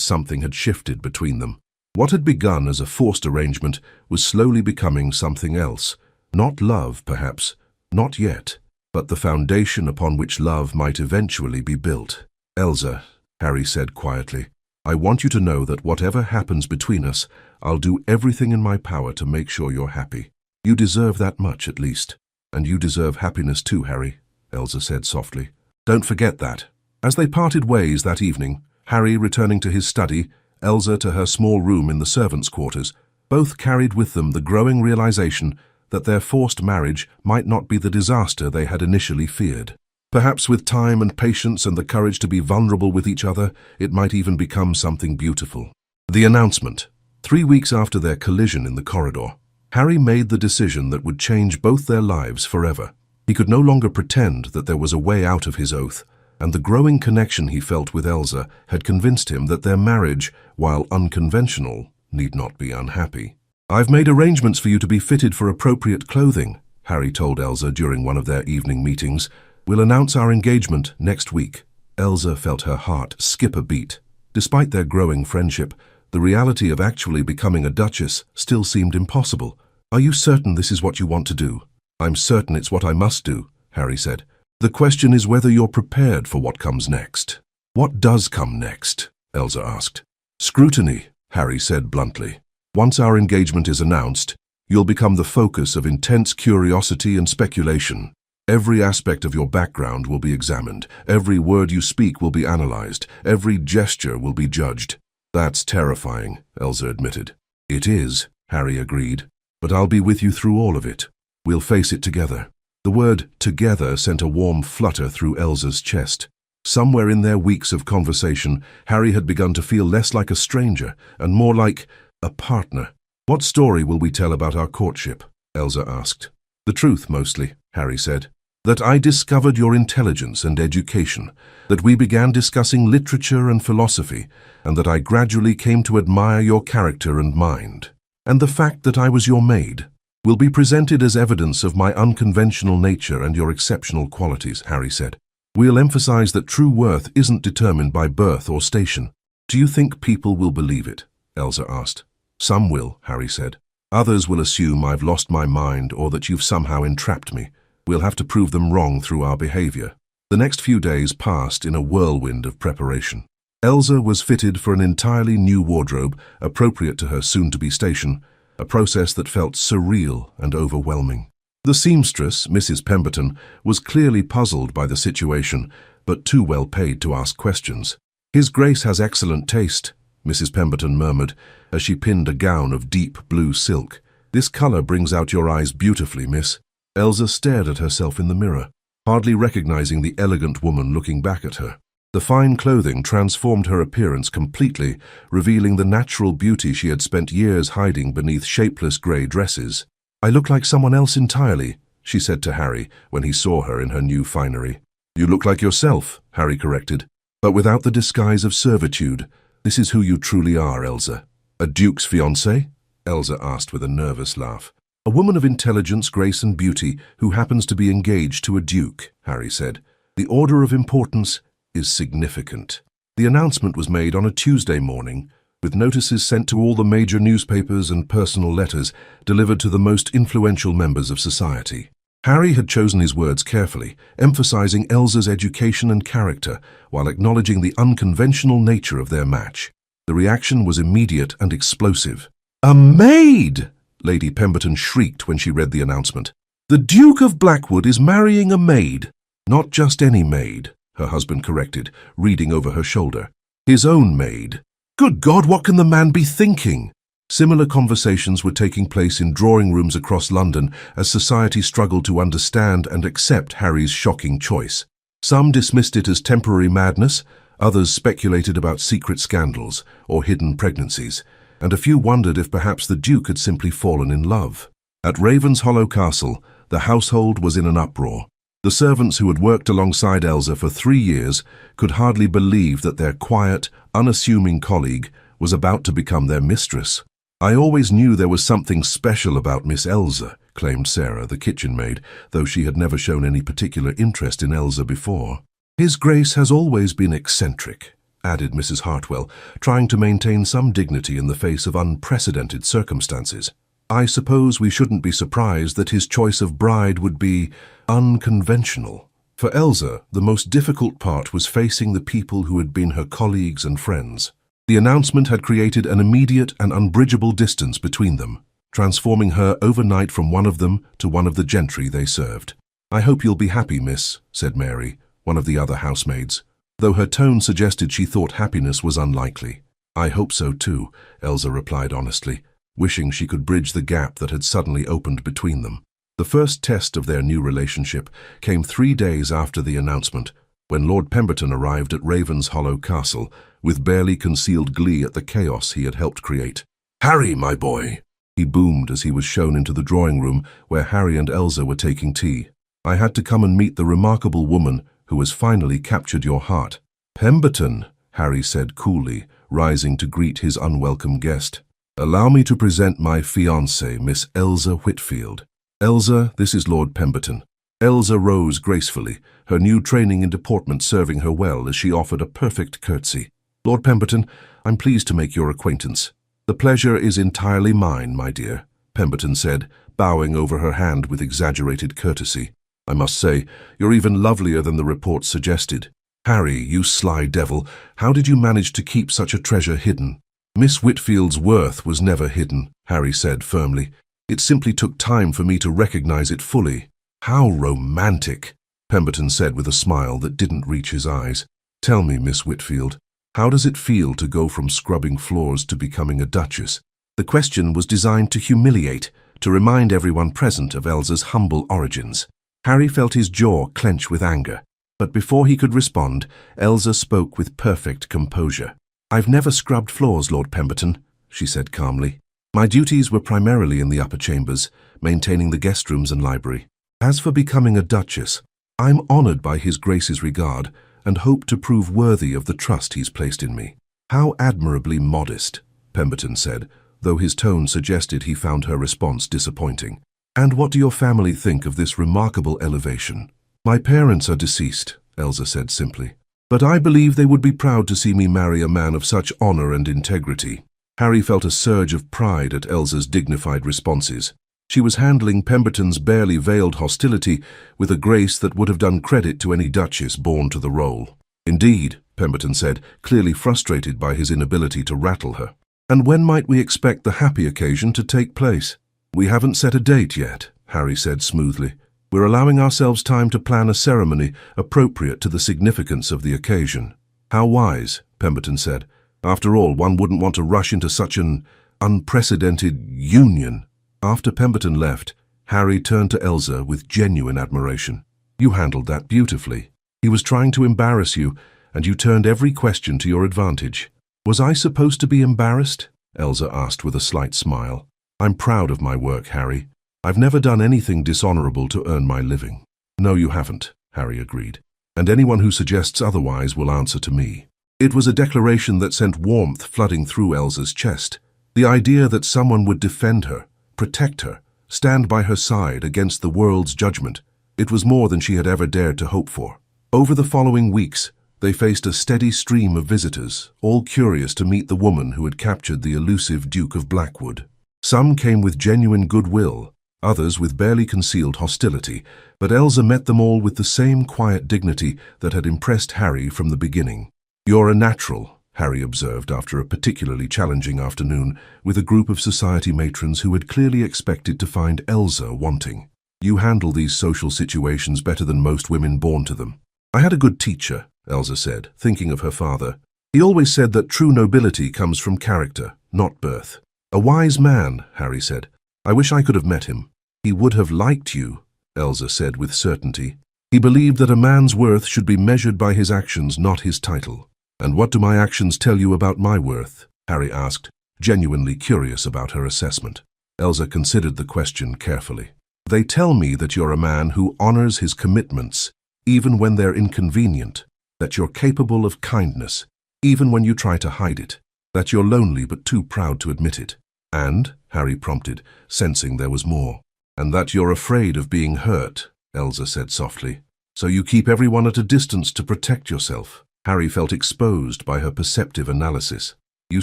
something had shifted between them. What had begun as a forced arrangement was slowly becoming something else. Not love, perhaps, not yet, but the foundation upon which love might eventually be built. Elsa, Harry said quietly, I want you to know that whatever happens between us, I'll do everything in my power to make sure you're happy. You deserve that much, at least. And you deserve happiness too, Harry, Elsa said softly. Don't forget that. As they parted ways that evening, Harry returning to his study, Elsa to her small room in the servants' quarters, both carried with them the growing realization that their forced marriage might not be the disaster they had initially feared. Perhaps with time and patience and the courage to be vulnerable with each other, it might even become something beautiful. The announcement. 3 weeks after their collision in the corridor, Harry made the decision that would change both their lives forever. He could no longer pretend that there was a way out of his oath, and the growing connection he felt with Elsa had convinced him that their marriage, while unconventional, need not be unhappy. I've made arrangements for you to be fitted for appropriate clothing, Harry told Elsa during one of their evening meetings. We'll announce our engagement next week. Elsa felt her heart skip a beat. Despite their growing friendship, the reality of actually becoming a duchess still seemed impossible. Are you certain this is what you want to do? I'm certain it's what I must do, Harry said. The question is whether you're prepared for what comes next. What does come next? Elsa asked. Scrutiny, Harry said bluntly. Once our engagement is announced, you'll become the focus of intense curiosity and speculation. Every aspect of your background will be examined. Every word you speak will be analyzed. Every gesture will be judged. That's terrifying, Elsa admitted. It is, Harry agreed. But I'll be with you through all of it. We'll face it together. The word together sent a warm flutter through Elsa's chest. Somewhere in their weeks of conversation, Harry had begun to feel less like a stranger and more like a partner. What story will we tell about our courtship? Elsa asked. The truth, mostly, Harry said. That I discovered your intelligence and education, that we began discussing literature and philosophy, and that I gradually came to admire your character and mind. And the fact that I was your maid will be presented as evidence of my unconventional nature and your exceptional qualities, Harry said. We'll emphasize that true worth isn't determined by birth or station. Do you think people will believe it? Elsa asked. Some will, Harry said. Others will assume I've lost my mind or that you've somehow entrapped me. We'll have to prove them wrong through our behavior. The next few days passed in a whirlwind of preparation. Elsa was fitted for an entirely new wardrobe, appropriate to her soon-to-be station, a process that felt surreal and overwhelming. The seamstress, Mrs. Pemberton, was clearly puzzled by the situation, but too well paid to ask questions. His Grace has excellent taste, Mrs. Pemberton murmured, as she pinned a gown of deep blue silk. This color brings out your eyes beautifully, miss. Elsa stared at herself in the mirror, hardly recognizing the elegant woman looking back at her. The fine clothing transformed her appearance completely, revealing the natural beauty she had spent years hiding beneath shapeless grey dresses. I look like someone else entirely, she said to Harry when he saw her in her new finery. You look like yourself, Harry corrected, but without the disguise of servitude. This is who you truly are, Elsa. A duke's fiancée? Elsa asked with a nervous laugh. A woman of intelligence, grace and beauty who happens to be engaged to a duke, Harry said. The order of importance is significant. The announcement was made on a Tuesday morning, with notices sent to all the major newspapers and personal letters delivered to the most influential members of society. Harry had chosen his words carefully, emphasizing Elsa's education and character, while acknowledging the unconventional nature of their match. The reaction was immediate and explosive. "A maid!" Lady Pemberton shrieked when she read the announcement. "The Duke of Blackwood is marrying a maid." "Not just any maid," her husband corrected, reading over her shoulder. "His own maid." "Good God, what can the man be thinking?" Similar conversations were taking place in drawing rooms across London as society struggled to understand and accept Harry's shocking choice. Some dismissed it as temporary madness, others speculated about secret scandals or hidden pregnancies, and a few wondered if perhaps the Duke had simply fallen in love. At Ravenshollow Castle, the household was in an uproar. The servants who had worked alongside Elsa for 3 years could hardly believe that their quiet, unassuming colleague was about to become their mistress. "I always knew there was something special about Miss Elsa," claimed Sarah, the kitchen maid, though she had never shown any particular interest in Elsa before. "His Grace has always been eccentric," added Mrs. Hartwell, trying to maintain some dignity in the face of unprecedented circumstances. "I suppose we shouldn't be surprised that his choice of bride would be unconventional." For Elsa, the most difficult part was facing the people who had been her colleagues and friends. The announcement had created an immediate and unbridgeable distance between them, transforming her overnight from one of them to one of the gentry they served. "I hope you'll be happy, miss," said Mary, one of the other housemaids, though her tone suggested she thought happiness was unlikely. "I hope so too," Elsa replied honestly, wishing she could bridge the gap that had suddenly opened between them. The first test of their new relationship came 3 days after the announcement, when Lord Pemberton arrived at Ravenshollow Castle with barely concealed glee at the chaos he had helped create. "Harry, my boy," he boomed as he was shown into the drawing room where Harry and Elsa were taking tea. "I had to come and meet the remarkable woman who has finally captured your heart." "Pemberton," Harry said coolly, rising to greet his unwelcome guest. "Allow me to present my fiancée, Miss Elsa Whitfield. Elsa, this is Lord Pemberton." Elsa rose gracefully, her new training in deportment serving her well as she offered a perfect curtsy. "Lord Pemberton, I'm pleased to make your acquaintance." "The pleasure is entirely mine, my dear," Pemberton said, bowing over her hand with exaggerated courtesy. "I must say, you're even lovelier than the reports suggested." "Harry, you sly devil, how did you manage to keep such a treasure hidden?" "Miss Whitfield's worth was never hidden," Harry said firmly. "It simply took time for me to recognize it fully." "How romantic," Pemberton said with a smile that didn't reach his eyes. "Tell me, Miss Whitfield, how does it feel to go from scrubbing floors to becoming a duchess?" The question was designed to humiliate, to remind everyone present of Elsa's humble origins. Harry felt his jaw clench with anger, but before he could respond, Elsa spoke with perfect composure. "I've never scrubbed floors, Lord Pemberton," she said calmly. "My duties were primarily in the upper chambers, maintaining the guest rooms and library. As for becoming a duchess, I'm honored by His Grace's regard and hope to prove worthy of the trust he's placed in me." "How admirably modest," Pemberton said, though his tone suggested he found her response disappointing. "And what do your family think of this remarkable elevation?" "My parents are deceased," Elsa said simply, "but I believe they would be proud to see me marry a man of such honor and integrity." Harry felt a surge of pride at Elsa's dignified responses. She was handling Pemberton's barely veiled hostility with a grace that would have done credit to any duchess born to the role. "Indeed," Pemberton said, clearly frustrated by his inability to rattle her. "And when might we expect the happy occasion to take place?" "We haven't set a date yet," Harry said smoothly. "We're allowing ourselves time to plan a ceremony appropriate to the significance of the occasion." "How wise," Pemberton said. "After all, one wouldn't want to rush into such an unprecedented union." After Pemberton left, Harry turned to Elsa with genuine admiration. "You handled that beautifully. He was trying to embarrass you, and you turned every question to your advantage." "Was I supposed to be embarrassed?" Elsa asked with a slight smile. "I'm proud of my work, Harry. I've never done anything dishonorable to earn my living." "No, you haven't," Harry agreed. "And anyone who suggests otherwise will answer to me." It was a declaration that sent warmth flooding through Elsa's chest. The idea that someone would defend her, protect her, stand by her side against the world's judgment. It was more than she had ever dared to hope for. Over the following weeks, They faced a steady stream of visitors, all curious to meet the woman who had captured the elusive Duke of Blackwood. Some came with genuine goodwill, others with barely concealed hostility, but Elsa met them all with the same quiet dignity that had impressed Harry from the beginning. "You're a natural," Harry observed after a particularly challenging afternoon with a group of society matrons who had clearly expected to find Elsa wanting. "You handle these social situations better than most women born to them." "I had a good teacher," Elsa said, thinking of her father. "He always said that true nobility comes from character, not birth." "A wise man," Harry said. "I wish I could have met him." "He would have liked you," Elsa said with certainty. "He believed that a man's worth should be measured by his actions, not his title." "And what do my actions tell you about my worth?" Harry asked, genuinely curious about her assessment. Elsa considered the question carefully. "They tell me that you're a man who honors his commitments, even when they're inconvenient, that you're capable of kindness, even when you try to hide it, that you're lonely but too proud to admit it. And," Harry prompted, sensing there was more. "And that you're afraid of being hurt," Elsa said softly. "So you keep everyone at a distance to protect yourself." Harry felt exposed by her perceptive analysis. "You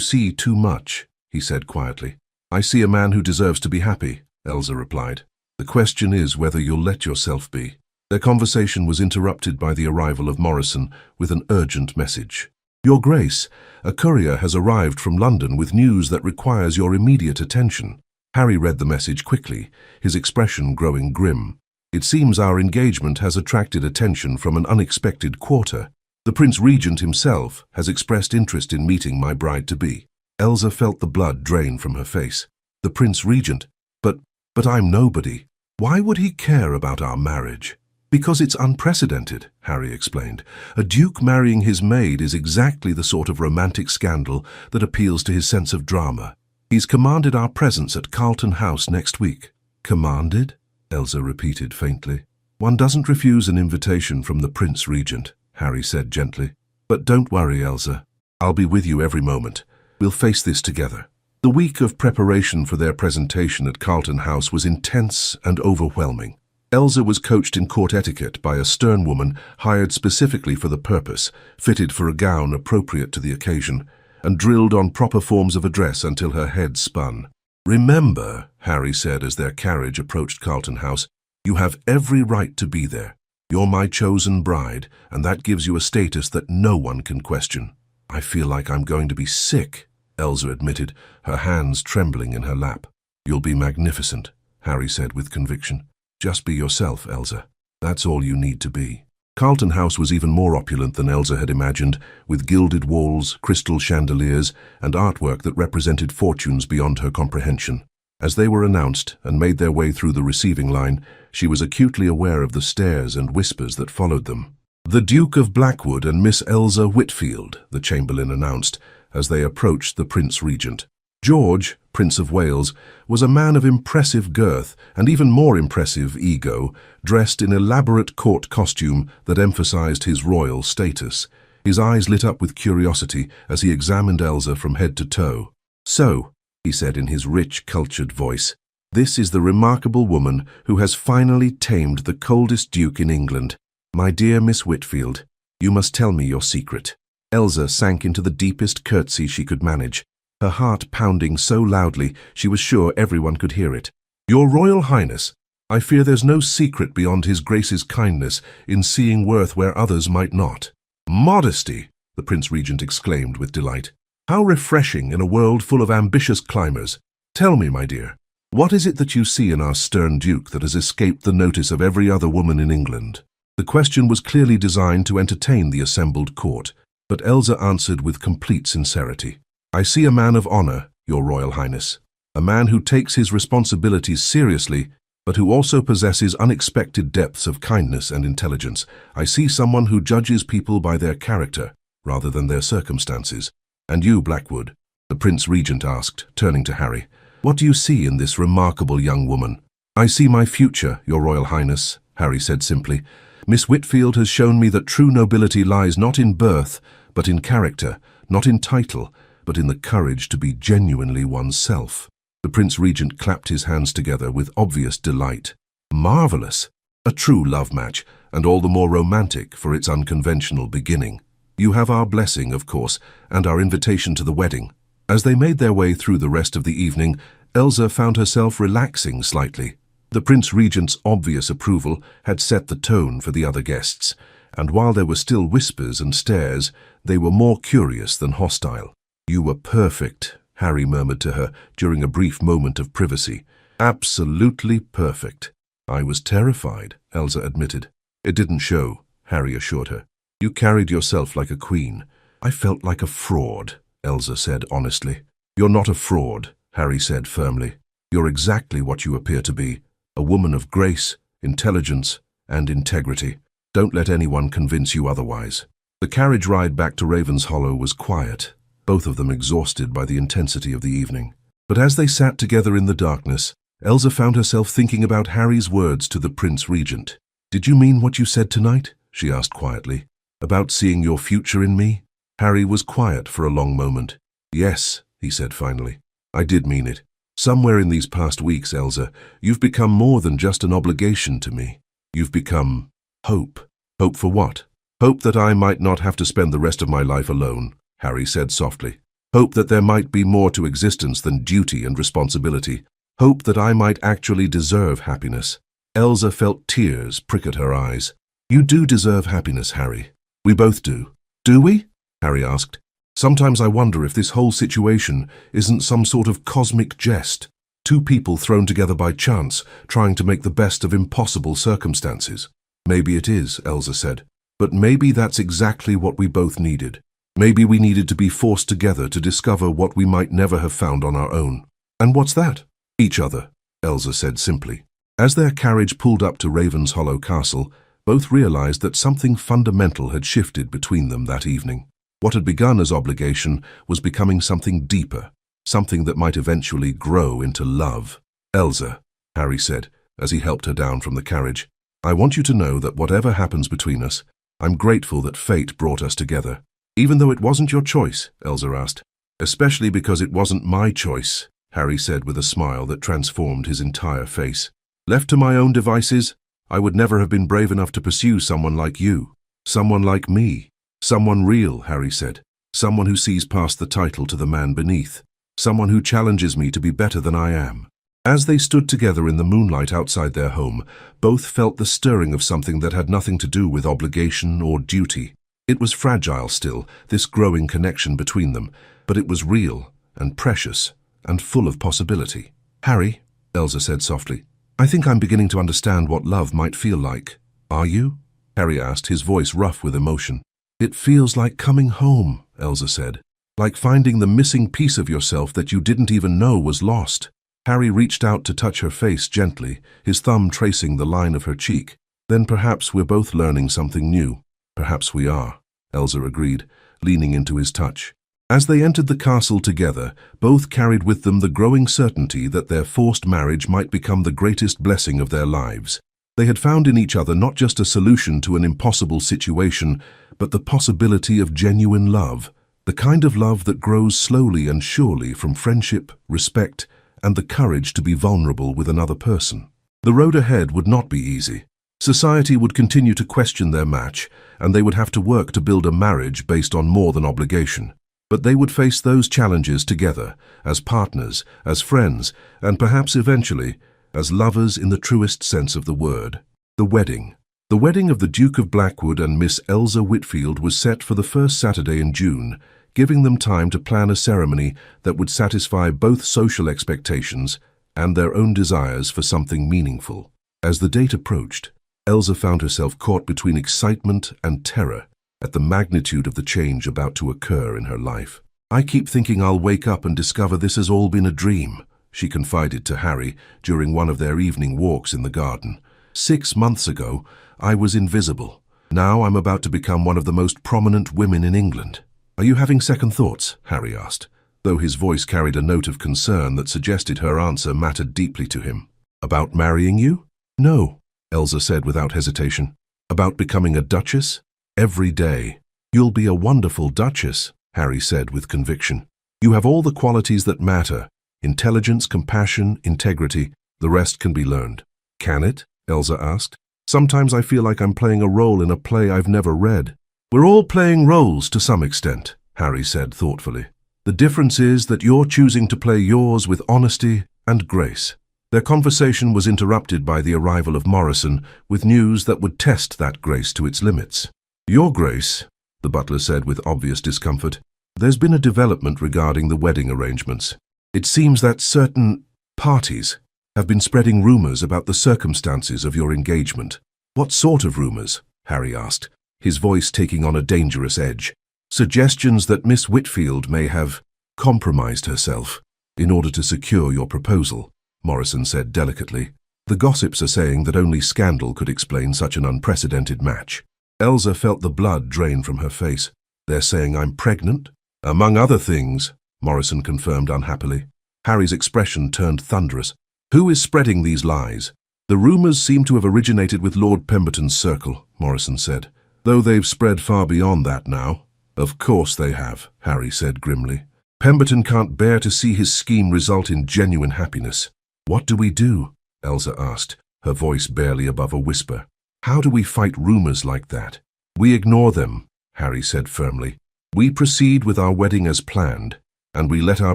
see too much," he said quietly. "I see a man who deserves to be happy," Elsa replied. "The question is whether you'll let yourself be." Their conversation was interrupted by the arrival of Morrison with an urgent message. "Your Grace, a courier has arrived from London with news that requires your immediate attention." Harry read the message quickly, his expression growing grim. "It seems our engagement has attracted attention from an unexpected quarter. The Prince Regent himself has expressed interest in meeting my bride-to-be." Elsa felt the blood drain from her face. "The Prince Regent? But I'm nobody. Why would he care about our marriage?" "Because it's unprecedented," Harry explained. "A duke marrying his maid is exactly the sort of romantic scandal that appeals to his sense of drama. He's commanded our presence at Carlton House next week." "Commanded?" Elsa repeated faintly. "One doesn't refuse an invitation from the Prince Regent," Harry said gently. "But don't worry, Elsa. I'll be with you every moment. We'll face this together." The week of preparation for their presentation at Carlton House was intense and overwhelming. Elsa was coached in court etiquette by a stern woman hired specifically for the purpose, fitted for a gown appropriate to the occasion, and drilled on proper forms of address until her head spun. "Remember," Harry said as their carriage approached Carlton House, "you have every right to be there. You're my chosen bride, and that gives you a status that no one can question." "I feel like I'm going to be sick," Elsa admitted, her hands trembling in her lap. "You'll be magnificent," Harry said with conviction. "Just be yourself, Elsa. That's all you need to be." Carlton House was even more opulent than Elsa had imagined, with gilded walls, crystal chandeliers, and artwork that represented fortunes beyond her comprehension. As they were announced and made their way through the receiving line, she was acutely aware of the stares and whispers that followed them. "The Duke of Blackwood and Miss Elsa Whitfield," the Chamberlain announced, as they approached the Prince Regent. George, Prince of Wales, was a man of impressive girth and even more impressive ego, dressed in elaborate court costume that emphasized his royal status. His eyes lit up with curiosity as he examined Elsa from head to toe. "So," he said in his rich, cultured voice, "this is the remarkable woman who has finally tamed the coldest duke in England. My dear Miss Whitfield, you must tell me your secret." Elsa sank into the deepest curtsy she could manage, her heart pounding so loudly she was sure everyone could hear it. "Your Royal Highness, I fear there's no secret beyond His Grace's kindness in seeing worth where others might not." "Modesty!" the Prince Regent exclaimed with delight. "How refreshing in a world full of ambitious climbers. Tell me, my dear, what is it that you see in our stern Duke that has escaped the notice of every other woman in England?" The question was clearly designed to entertain the assembled court, but Elsa answered with complete sincerity. "I see a man of honor, Your Royal Highness. A man who takes his responsibilities seriously, but who also possesses unexpected depths of kindness and intelligence. I see someone who judges people by their character, rather than their circumstances." "And you, Blackwood?" the Prince Regent asked, turning to Harry. "What do you see in this remarkable young woman?" "I see my future, Your Royal Highness," Harry said simply. "Miss Whitfield has shown me that true nobility lies not in birth, but in character, not in title, but in the courage to be genuinely oneself." The Prince Regent clapped his hands together with obvious delight. "Marvelous! A true love match, and all the more romantic for its unconventional beginning." You have our blessing, of course, and our invitation to the wedding." As they made their way through the rest of the evening, Elsa found herself relaxing slightly. The Prince Regent's obvious approval had set the tone for the other guests, and while there were still whispers and stares, they were more curious than hostile. "You were perfect," Harry murmured to her during a brief moment of privacy. "Absolutely perfect." "I was terrified," Elsa admitted. "It didn't show," Harry assured her. "You carried yourself like a queen." "I felt like a fraud," Elsa said honestly. "You're not a fraud," Harry said firmly. "You're exactly what you appear to be, a woman of grace, intelligence, and integrity. Don't let anyone convince you otherwise." The carriage ride back to Ravenshollow was quiet, both of them exhausted by the intensity of the evening. But as they sat together in the darkness, Elsa found herself thinking about Harry's words to the Prince Regent. "Did you mean what you said tonight?" she asked quietly. "About seeing your future in me?" Harry was quiet for a long moment. "Yes," he said finally. "I did mean it. Somewhere in these past weeks, Elsa, you've become more than just an obligation to me. You've become hope." "Hope for what?" "Hope that I might not have to spend the rest of my life alone," Harry said softly. "Hope that there might be more to existence than duty and responsibility. Hope that I might actually deserve happiness." Elsa felt tears prick at her eyes. "You do deserve happiness, Harry. We both do." "Do we?" Harry asked. "Sometimes I wonder if this whole situation isn't some sort of cosmic jest. Two people thrown together by chance, trying to make the best of impossible circumstances." "Maybe it is," Elsa said. "But maybe that's exactly what we both needed. Maybe we needed to be forced together to discover what we might never have found on our own." "And what's that?" "Each other," Elsa said simply. As their carriage pulled up to Ravenshollow Castle, both realized that something fundamental had shifted between them that evening. What had begun as obligation was becoming something deeper, something that might eventually grow into love. "Elsa," Harry said, as he helped her down from the carriage, "I want you to know that whatever happens between us, I'm grateful that fate brought us together." "Even though it wasn't your choice?" Elsa asked. "Especially because it wasn't my choice," Harry said with a smile that transformed his entire face. "Left to my own devices, I would never have been brave enough to pursue someone like you. Someone like me. Someone real," Harry said. "Someone who sees past the title to the man beneath. Someone who challenges me to be better than I am." As they stood together in the moonlight outside their home, both felt the stirring of something that had nothing to do with obligation or duty. It was fragile still, this growing connection between them, but it was real and precious and full of possibility. "Harry," Elsa said softly, "I think I'm beginning to understand what love might feel like." "Are you?" Harry asked, his voice rough with emotion. "It feels like coming home," Elsa said. "Like finding the missing piece of yourself that you didn't even know was lost." Harry reached out to touch her face gently, his thumb tracing the line of her cheek. "Then perhaps we're both learning something new." "Perhaps we are," Elsa agreed, leaning into his touch. As they entered the castle together, both carried with them the growing certainty that their forced marriage might become the greatest blessing of their lives. They had found in each other not just a solution to an impossible situation, but the possibility of genuine love, the kind of love that grows slowly and surely from friendship, respect, and the courage to be vulnerable with another person. The road ahead would not be easy. Society would continue to question their match, and they would have to work to build a marriage based on more than obligation. But they would face those challenges together, as partners, as friends, and perhaps eventually, as lovers in the truest sense of the word. The wedding. The wedding of the Duke of Blackwood and Miss Elsa Whitfield was set for the first Saturday in June, giving them time to plan a ceremony that would satisfy both social expectations and their own desires for something meaningful. As the date approached, Elsa found herself caught between excitement and terror at the magnitude of the change about to occur in her life. "I keep thinking I'll wake up and discover this has all been a dream," she confided to Harry during one of their evening walks in the garden. 6 months ago, I was invisible. Now I'm about to become one of the most prominent women in England." "Are you having second thoughts?" Harry asked, though his voice carried a note of concern that suggested her answer mattered deeply to him. "About marrying you?" "No," Elsa said without hesitation. "About becoming a duchess?" "Every day." "You'll be a wonderful duchess," Harry said with conviction. "You have all the qualities that matter: intelligence, compassion, integrity. The rest can be learned." "Can it?" Elsa asked. "Sometimes I feel like I'm playing a role in a play I've never read." We're all playing roles to some extent, Harry said thoughtfully. The difference is that you're choosing to play yours with honesty and grace. Their conversation was interrupted by the arrival of Morrison with news that would test that grace to its limits. Your Grace, the butler said with obvious discomfort, there's been a development regarding the wedding arrangements. It seems that certain parties have been spreading rumors about the circumstances of your engagement. What sort of rumors? Harry asked, his voice taking on a dangerous edge. Suggestions that Miss Whitfield may have compromised herself in order to secure your proposal, Morrison said delicately. The gossips are saying that only scandal could explain such an unprecedented match. Elsa felt the blood drain from her face. They're saying I'm pregnant? Among other things, Morrison confirmed unhappily. Harry's expression turned thunderous. Who is spreading these lies? The rumors seem to have originated with Lord Pemberton's circle, Morrison said, though they've spread far beyond that now. Of course they have, Harry said grimly. Pemberton can't bear to see his scheme result in genuine happiness. What do we do? Elsa asked, her voice barely above a whisper. How do we fight rumors like that? We ignore them, Harry said firmly. We proceed with our wedding as planned, and we let our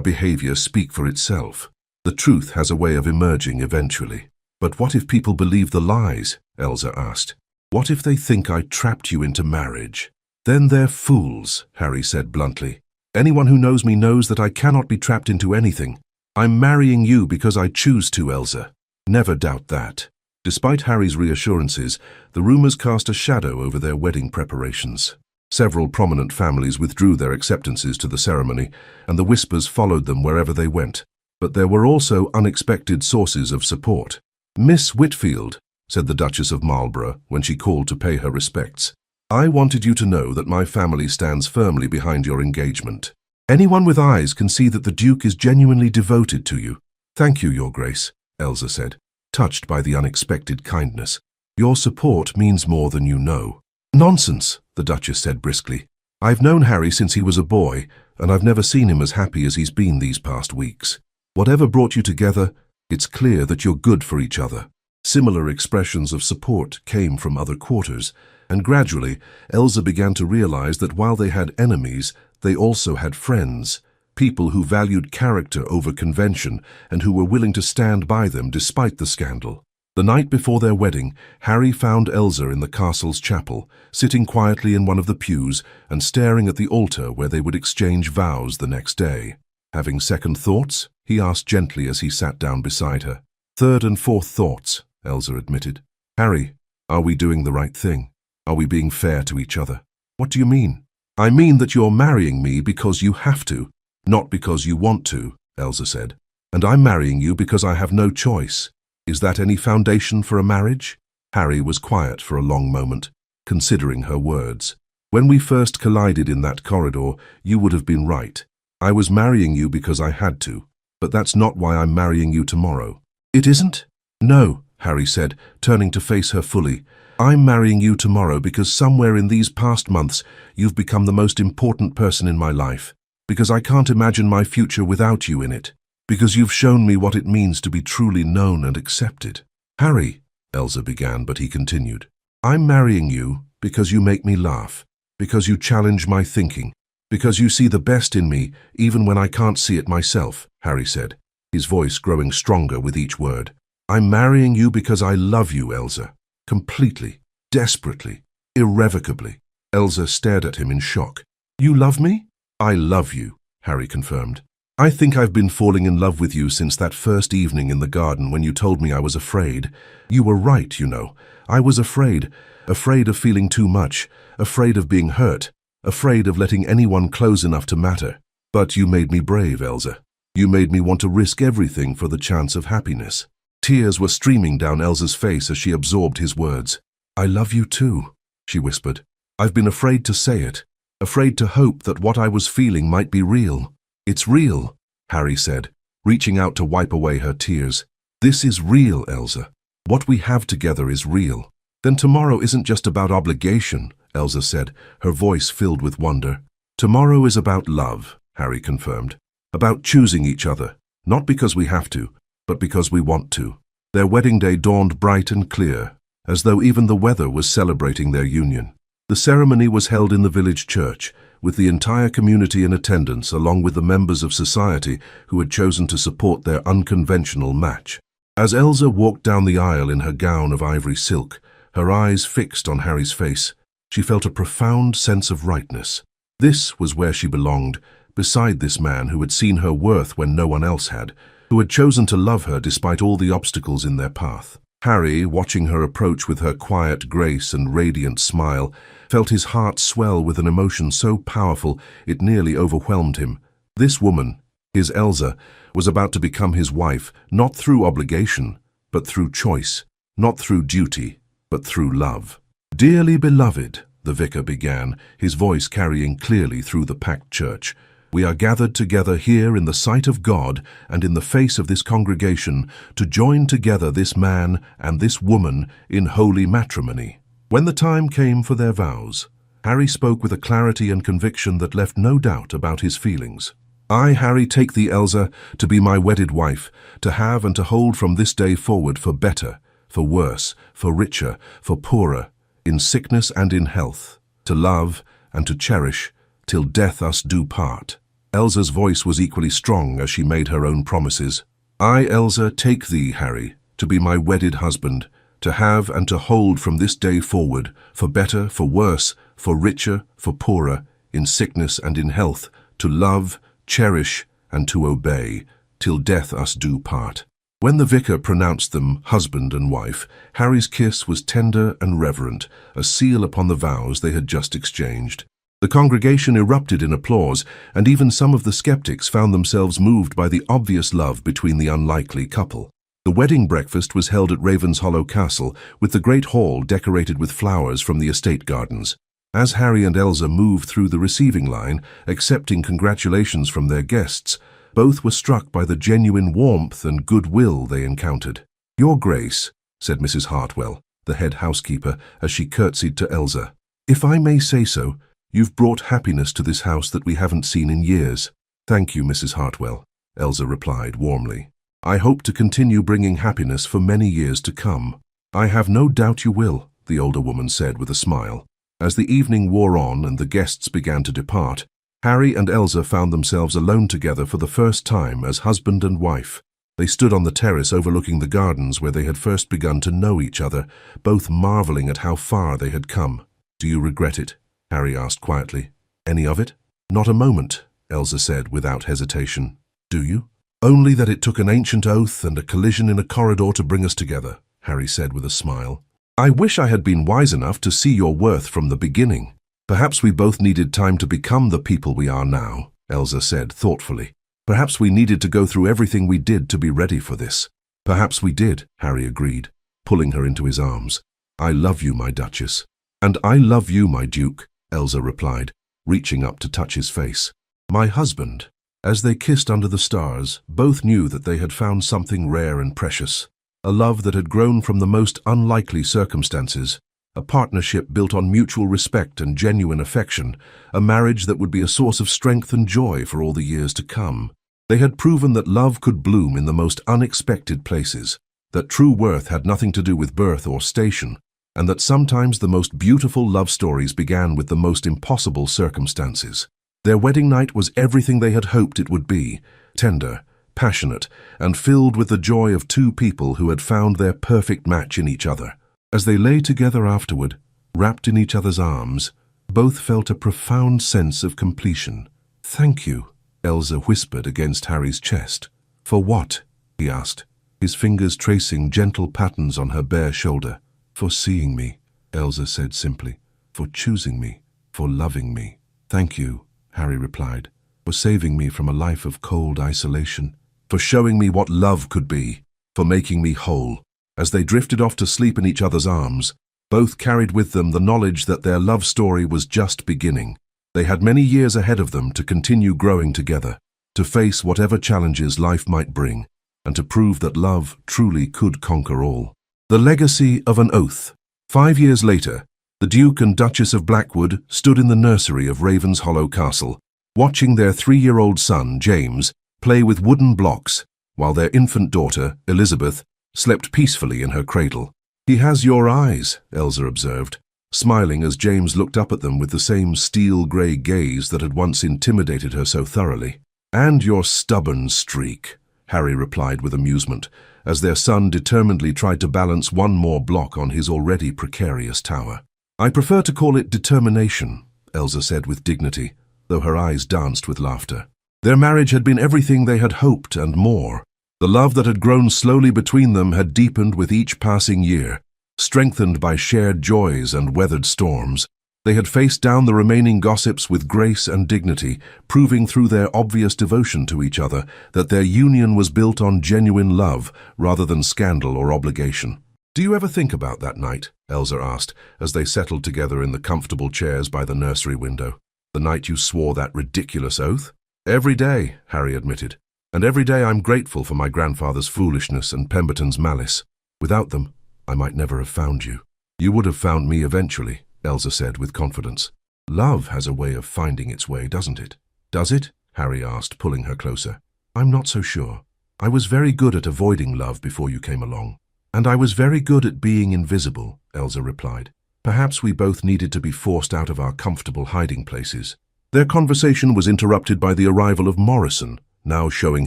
behavior speak for itself. The truth has a way of emerging eventually. But what if people believe the lies? Elsa asked. What if they think I trapped you into marriage? Then they're fools, Harry said bluntly. Anyone who knows me knows that I cannot be trapped into anything. I'm marrying you because I choose to, Elsa. Never doubt that. Despite Harry's reassurances, the rumors cast a shadow over their wedding preparations. Several prominent families withdrew their acceptances to the ceremony, and the whispers followed them wherever they went. But there were also unexpected sources of support. Miss Whitfield, said the Duchess of Marlborough when she called to pay her respects, I wanted you to know that my family stands firmly behind your engagement. Anyone with eyes can see that the Duke is genuinely devoted to you. Thank you, Your Grace, Elsa said, touched by the unexpected kindness. Your support means more than you know. Nonsense, the Duchess said briskly. I've known Harry since he was a boy, and I've never seen him as happy as he's been these past weeks. Whatever brought you together, it's clear that you're good for each other. Similar expressions of support came from other quarters, and gradually Elsa began to realize that while they had enemies, they also had friends, people who valued character over convention and who were willing to stand by them despite the scandal. The night before their wedding, Harry found Elsa in the castle's chapel, sitting quietly in one of the pews and staring at the altar where they would exchange vows the next day. Having second thoughts? He asked gently as he sat down beside her. Third and fourth thoughts, Elsa admitted. Harry, are we doing the right thing? Are we being fair to each other? What do you mean? I mean that you're marrying me because you have to, not because you want to, Elsa said. And I'm marrying you because I have no choice. Is that any foundation for a marriage? Harry was quiet for a long moment, considering her words. When we first collided in that corridor, you would have been right. I was marrying you because I had to, but that's not why I'm marrying you tomorrow. It isn't? No, Harry said, turning to face her fully. I'm marrying you tomorrow because somewhere in these past months you've become the most important person in my life, because I can't imagine my future without you in it, because you've shown me what it means to be truly known and accepted. Harry, Elsa began, but he continued. I'm marrying you because you make me laugh, because you challenge my thinking, because you see the best in me even when I can't see it myself, Harry said, his voice growing stronger with each word. I'm marrying you because I love you, Elsa. Completely, desperately, irrevocably. Elsa stared at him in shock. You love me? I love you, Harry confirmed. I think I've been falling in love with you since that first evening in the garden when you told me I was afraid. You were right, you know. I was afraid of feeling too much, afraid of being hurt, afraid of letting anyone close enough to matter. But you made me brave, Elsa. You made me want to risk everything for the chance of happiness. Tears were streaming down Elsa's face as she absorbed his words. I love you too, she whispered. I've been afraid to say it, afraid to hope that what I was feeling might be real. It's real, Harry said, reaching out to wipe away her tears. This is real, Elsa. What we have together is real. Then tomorrow isn't just about obligation, Elsa said, her voice filled with wonder. Tomorrow is about love, Harry confirmed. About choosing each other, not because we have to, but because we want to. Their wedding day dawned bright and clear, as though even the weather was celebrating their union. The ceremony was held in the village church, with the entire community in attendance along with the members of society who had chosen to support their unconventional match. As Elsa walked down the aisle in her gown of ivory silk, her eyes fixed on Harry's face, she felt a profound sense of rightness. This was where she belonged, beside this man who had seen her worth when no one else had, who had chosen to love her despite all the obstacles in their path. Harry, watching her approach with her quiet grace and radiant smile, felt his heart swell with an emotion so powerful it nearly overwhelmed him. This woman, his Elsa, was about to become his wife, not through obligation, but through choice, not through duty, but through love. "Dearly beloved," the vicar began, his voice carrying clearly through the packed church, "we are gathered together here in the sight of God and in the face of this congregation to join together this man and this woman in holy matrimony." When the time came for their vows, Harry spoke with a clarity and conviction that left no doubt about his feelings. "I, Harry, take thee, Elsa, to be my wedded wife, to have and to hold from this day forward for better, for worse, for richer, for poorer, in sickness and in health, to love and to cherish, till death us do part." Elsa's voice was equally strong as she made her own promises. "I, Elsa, take thee, Harry, to be my wedded husband, to have and to hold from this day forward, for better, for worse, for richer, for poorer, in sickness and in health, to love, cherish, and to obey, till death us do part." When the vicar pronounced them husband and wife, Harry's kiss was tender and reverent, a seal upon the vows they had just exchanged. The congregation erupted in applause, and even some of the skeptics found themselves moved by the obvious love between the unlikely couple. The wedding breakfast was held at Ravenshollow Castle, with the great hall decorated with flowers from the estate gardens. As Harry and Elsa moved through the receiving line, accepting congratulations from their guests, both were struck by the genuine warmth and goodwill they encountered. "Your Grace," said Mrs. Hartwell, the head housekeeper, as she curtsied to Elsa, "if I may say so, you've brought happiness to this house that we haven't seen in years." "Thank you, Mrs. Hartwell," Elsa replied warmly. "I hope to continue bringing happiness for many years to come." "I have no doubt you will," the older woman said with a smile. As the evening wore on and the guests began to depart, Harry and Elsa found themselves alone together for the first time as husband and wife. They stood on the terrace overlooking the gardens where they had first begun to know each other, both marveling at how far they had come. "Do you regret it?" Harry asked quietly. "Any of it?" "Not a moment," Elsa said without hesitation. "Do you?" "Only that it took an ancient oath and a collision in a corridor to bring us together," Harry said with a smile. "I wish I had been wise enough to see your worth from the beginning. Perhaps we both needed time to become the people we are now," Elsa said thoughtfully. "Perhaps we needed to go through everything we did to be ready for this." "Perhaps we did," Harry agreed, pulling her into his arms. "I love you, my Duchess." "And I love you, my Duke," Elsa replied, reaching up to touch his face. "My husband." As they kissed under the stars, both knew that they had found something rare and precious, a love that had grown from the most unlikely circumstances, a partnership built on mutual respect and genuine affection, a marriage that would be a source of strength and joy for all the years to come. They had proven that love could bloom in the most unexpected places, that true worth had nothing to do with birth or station, and that sometimes the most beautiful love stories began with the most impossible circumstances. Their wedding night was everything they had hoped it would be, tender, passionate, and filled with the joy of two people who had found their perfect match in each other. As they lay together afterward, wrapped in each other's arms, both felt a profound sense of completion. "Thank you," Elsa whispered against Harry's chest. "For what?" he asked, his fingers tracing gentle patterns on her bare shoulder. "For seeing me," Elsa said simply. "For choosing me, for loving me." "Thank you," Harry replied, "for saving me from a life of cold isolation, for showing me what love could be, for making me whole." As they drifted off to sleep in each other's arms, both carried with them the knowledge that their love story was just beginning. They had many years ahead of them to continue growing together, to face whatever challenges life might bring, and to prove that love truly could conquer all. The legacy of an oath. 5 years later, the Duke and Duchess of Blackwood stood in the nursery of Ravenshollow Castle, watching their 3-year-old son, James, play with wooden blocks, while their infant daughter, Elizabeth, slept peacefully in her cradle. "He has your eyes," Elsa observed, smiling as James looked up at them with the same steel-grey gaze that had once intimidated her so thoroughly. "And your stubborn streak," Harry replied with amusement, as their son determinedly tried to balance one more block on his already precarious tower. "I prefer to call it determination," Elsa said with dignity, though her eyes danced with laughter. Their marriage had been everything they had hoped and more. The love that had grown slowly between them had deepened with each passing year. Strengthened by shared joys and weathered storms, they had faced down the remaining gossips with grace and dignity, proving through their obvious devotion to each other that their union was built on genuine love rather than scandal or obligation. "Do you ever think about that night?" Elsa asked, as they settled together in the comfortable chairs by the nursery window. "The night you swore that ridiculous oath?" "Every day," Harry admitted. "And every day I'm grateful for my grandfather's foolishness and Pemberton's malice. Without them, I might never have found you." "You would have found me eventually," Elsa said with confidence. "Love has a way of finding its way, doesn't it?" "Does it?" Harry asked, pulling her closer. "I'm not so sure. I was very good at avoiding love before you came along." "And I was very good at being invisible," Elsa replied. "Perhaps we both needed to be forced out of our comfortable hiding places." Their conversation was interrupted by the arrival of Morrison, now showing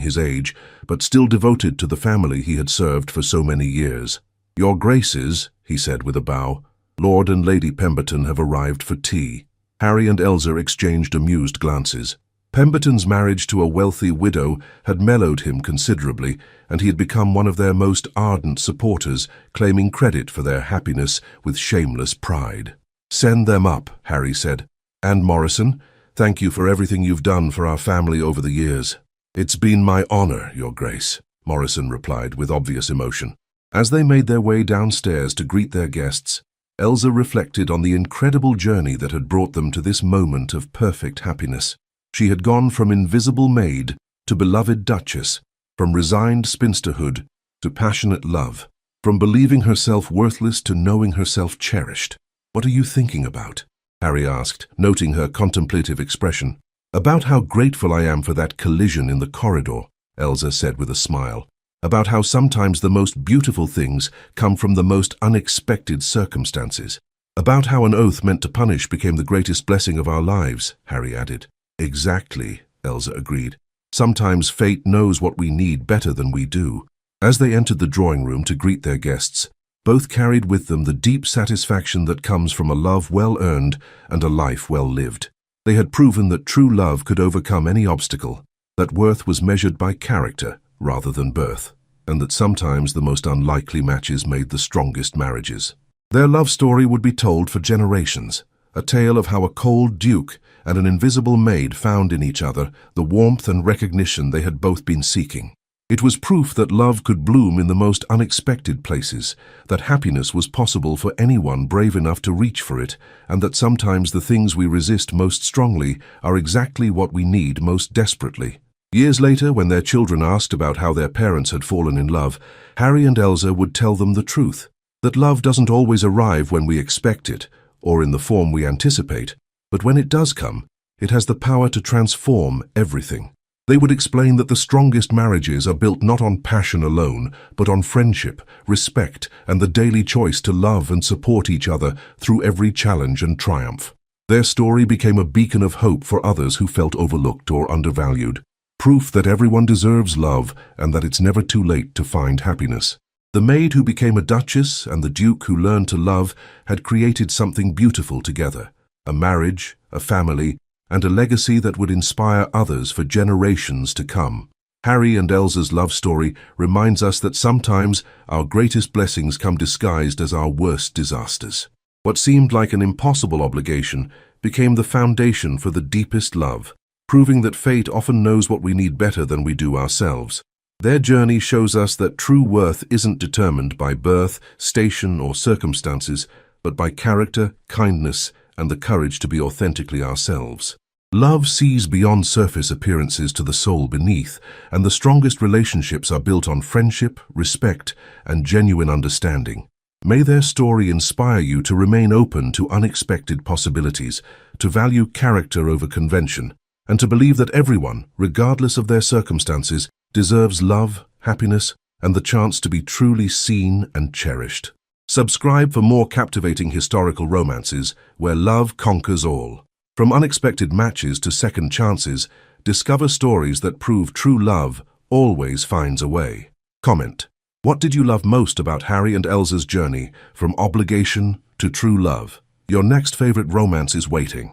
his age, but still devoted to the family he had served for so many years. "Your Graces," he said with a bow, "Lord and Lady Pemberton have arrived for tea." Harry and Elsa exchanged amused glances. Pemberton's marriage to a wealthy widow had mellowed him considerably, and he had become one of their most ardent supporters, claiming credit for their happiness with shameless pride. "Send them up," Harry said. "And Morrison, thank you for everything you've done for our family over the years." "It's been my honor, Your Grace," Morrison replied with obvious emotion. As they made their way downstairs to greet their guests, Elsa reflected on the incredible journey that had brought them to this moment of perfect happiness. She had gone from invisible maid to beloved duchess, from resigned spinsterhood to passionate love, from believing herself worthless to knowing herself cherished. "What are you thinking about?" Harry asked, noting her contemplative expression. "About how grateful I am for that collision in the corridor," Elsa said with a smile. "About how sometimes the most beautiful things come from the most unexpected circumstances. About how an oath meant to punish became the greatest blessing of our lives," Harry added. "Exactly," Elsa agreed. "Sometimes fate knows what we need better than we do." As they entered the drawing room to greet their guests, both carried with them the deep satisfaction that comes from a love well earned and a life well lived. They had proven that true love could overcome any obstacle, that worth was measured by character rather than birth, and that sometimes the most unlikely matches made the strongest marriages. Their love story would be told for generations, a tale of how a cold duke and an invisible maid found in each other the warmth and recognition they had both been seeking. It was proof that love could bloom in the most unexpected places, that happiness was possible for anyone brave enough to reach for it, and that sometimes the things we resist most strongly are exactly what we need most desperately. Years later, when their children asked about how their parents had fallen in love, Harry and Elsa would tell them the truth, that love doesn't always arrive when we expect it, or in the form we anticipate, but when it does come, it has the power to transform everything. They would explain that the strongest marriages are built not on passion alone, but on friendship, respect, and the daily choice to love and support each other through every challenge and triumph. Their story became a beacon of hope for others who felt overlooked or undervalued. Proof that everyone deserves love and that it's never too late to find happiness. The maid who became a duchess and the duke who learned to love had created something beautiful together, a marriage, a family, and a legacy that would inspire others for generations to come. Harry and Elsa's love story reminds us that sometimes our greatest blessings come disguised as our worst disasters. What seemed like an impossible obligation became the foundation for the deepest love, proving that fate often knows what we need better than we do ourselves. Their journey shows us that true worth isn't determined by birth, station, or circumstances, but by character, kindness, and the courage to be authentically ourselves. Love sees beyond surface appearances to the soul beneath, and the strongest relationships are built on friendship, respect, and genuine understanding. May their story inspire you to remain open to unexpected possibilities, to value character over convention, and to believe that everyone, regardless of their circumstances, deserves love, happiness, and the chance to be truly seen and cherished. Subscribe for more captivating historical romances where love conquers all. From unexpected matches to second chances, discover stories that prove true love always finds a way. Comment. What did you love most about Harry and Elsa's journey from obligation to true love? Your next favorite romance is waiting.